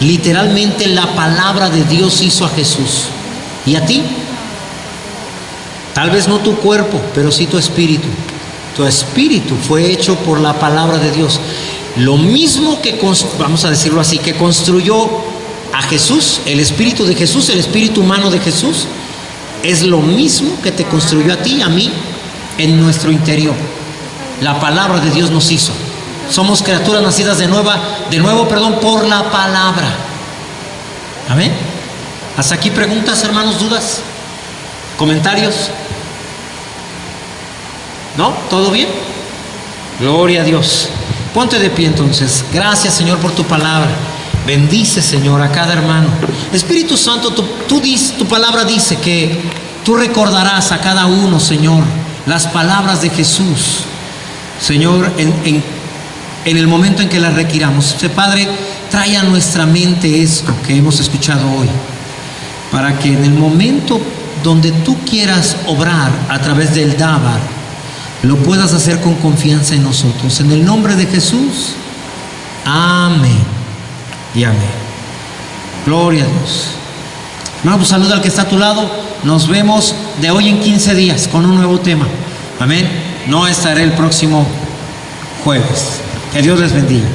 Literalmente la palabra de Dios hizo a Jesús. ¿Y a ti? Tal vez no tu cuerpo, pero sí tu espíritu. Tu espíritu fue hecho por la palabra de Dios. Lo mismo que, vamos a decirlo así, que construyó a Jesús, el espíritu de Jesús, el espíritu humano de Jesús, es lo mismo que te construyó a ti, a mí, en nuestro interior. La palabra de Dios nos hizo. Somos criaturas nacidas de nuevo, por la palabra. Amén. ¿Hasta aquí preguntas, hermanos, dudas? ¿Comentarios? ¿No? ¿Todo bien? Gloria a Dios. Ponte de pie entonces. Gracias, Señor, por tu palabra. Bendice, Señor, a cada hermano. Espíritu Santo, tu palabra dice que tú recordarás a cada uno, Señor, las palabras de Jesús, Señor, en el momento en que las requiramos. Padre, trae a nuestra mente esto que hemos escuchado hoy, para que en el momento donde tú quieras obrar a través del dábar, lo puedas hacer con confianza en nosotros. En el nombre de Jesús. Amén y amén. Gloria a Dios. Hermano, pues saluda al que está a tu lado. Nos vemos de hoy en 15 días con un nuevo tema. Amén. No estaré el próximo jueves. Que Dios les bendiga.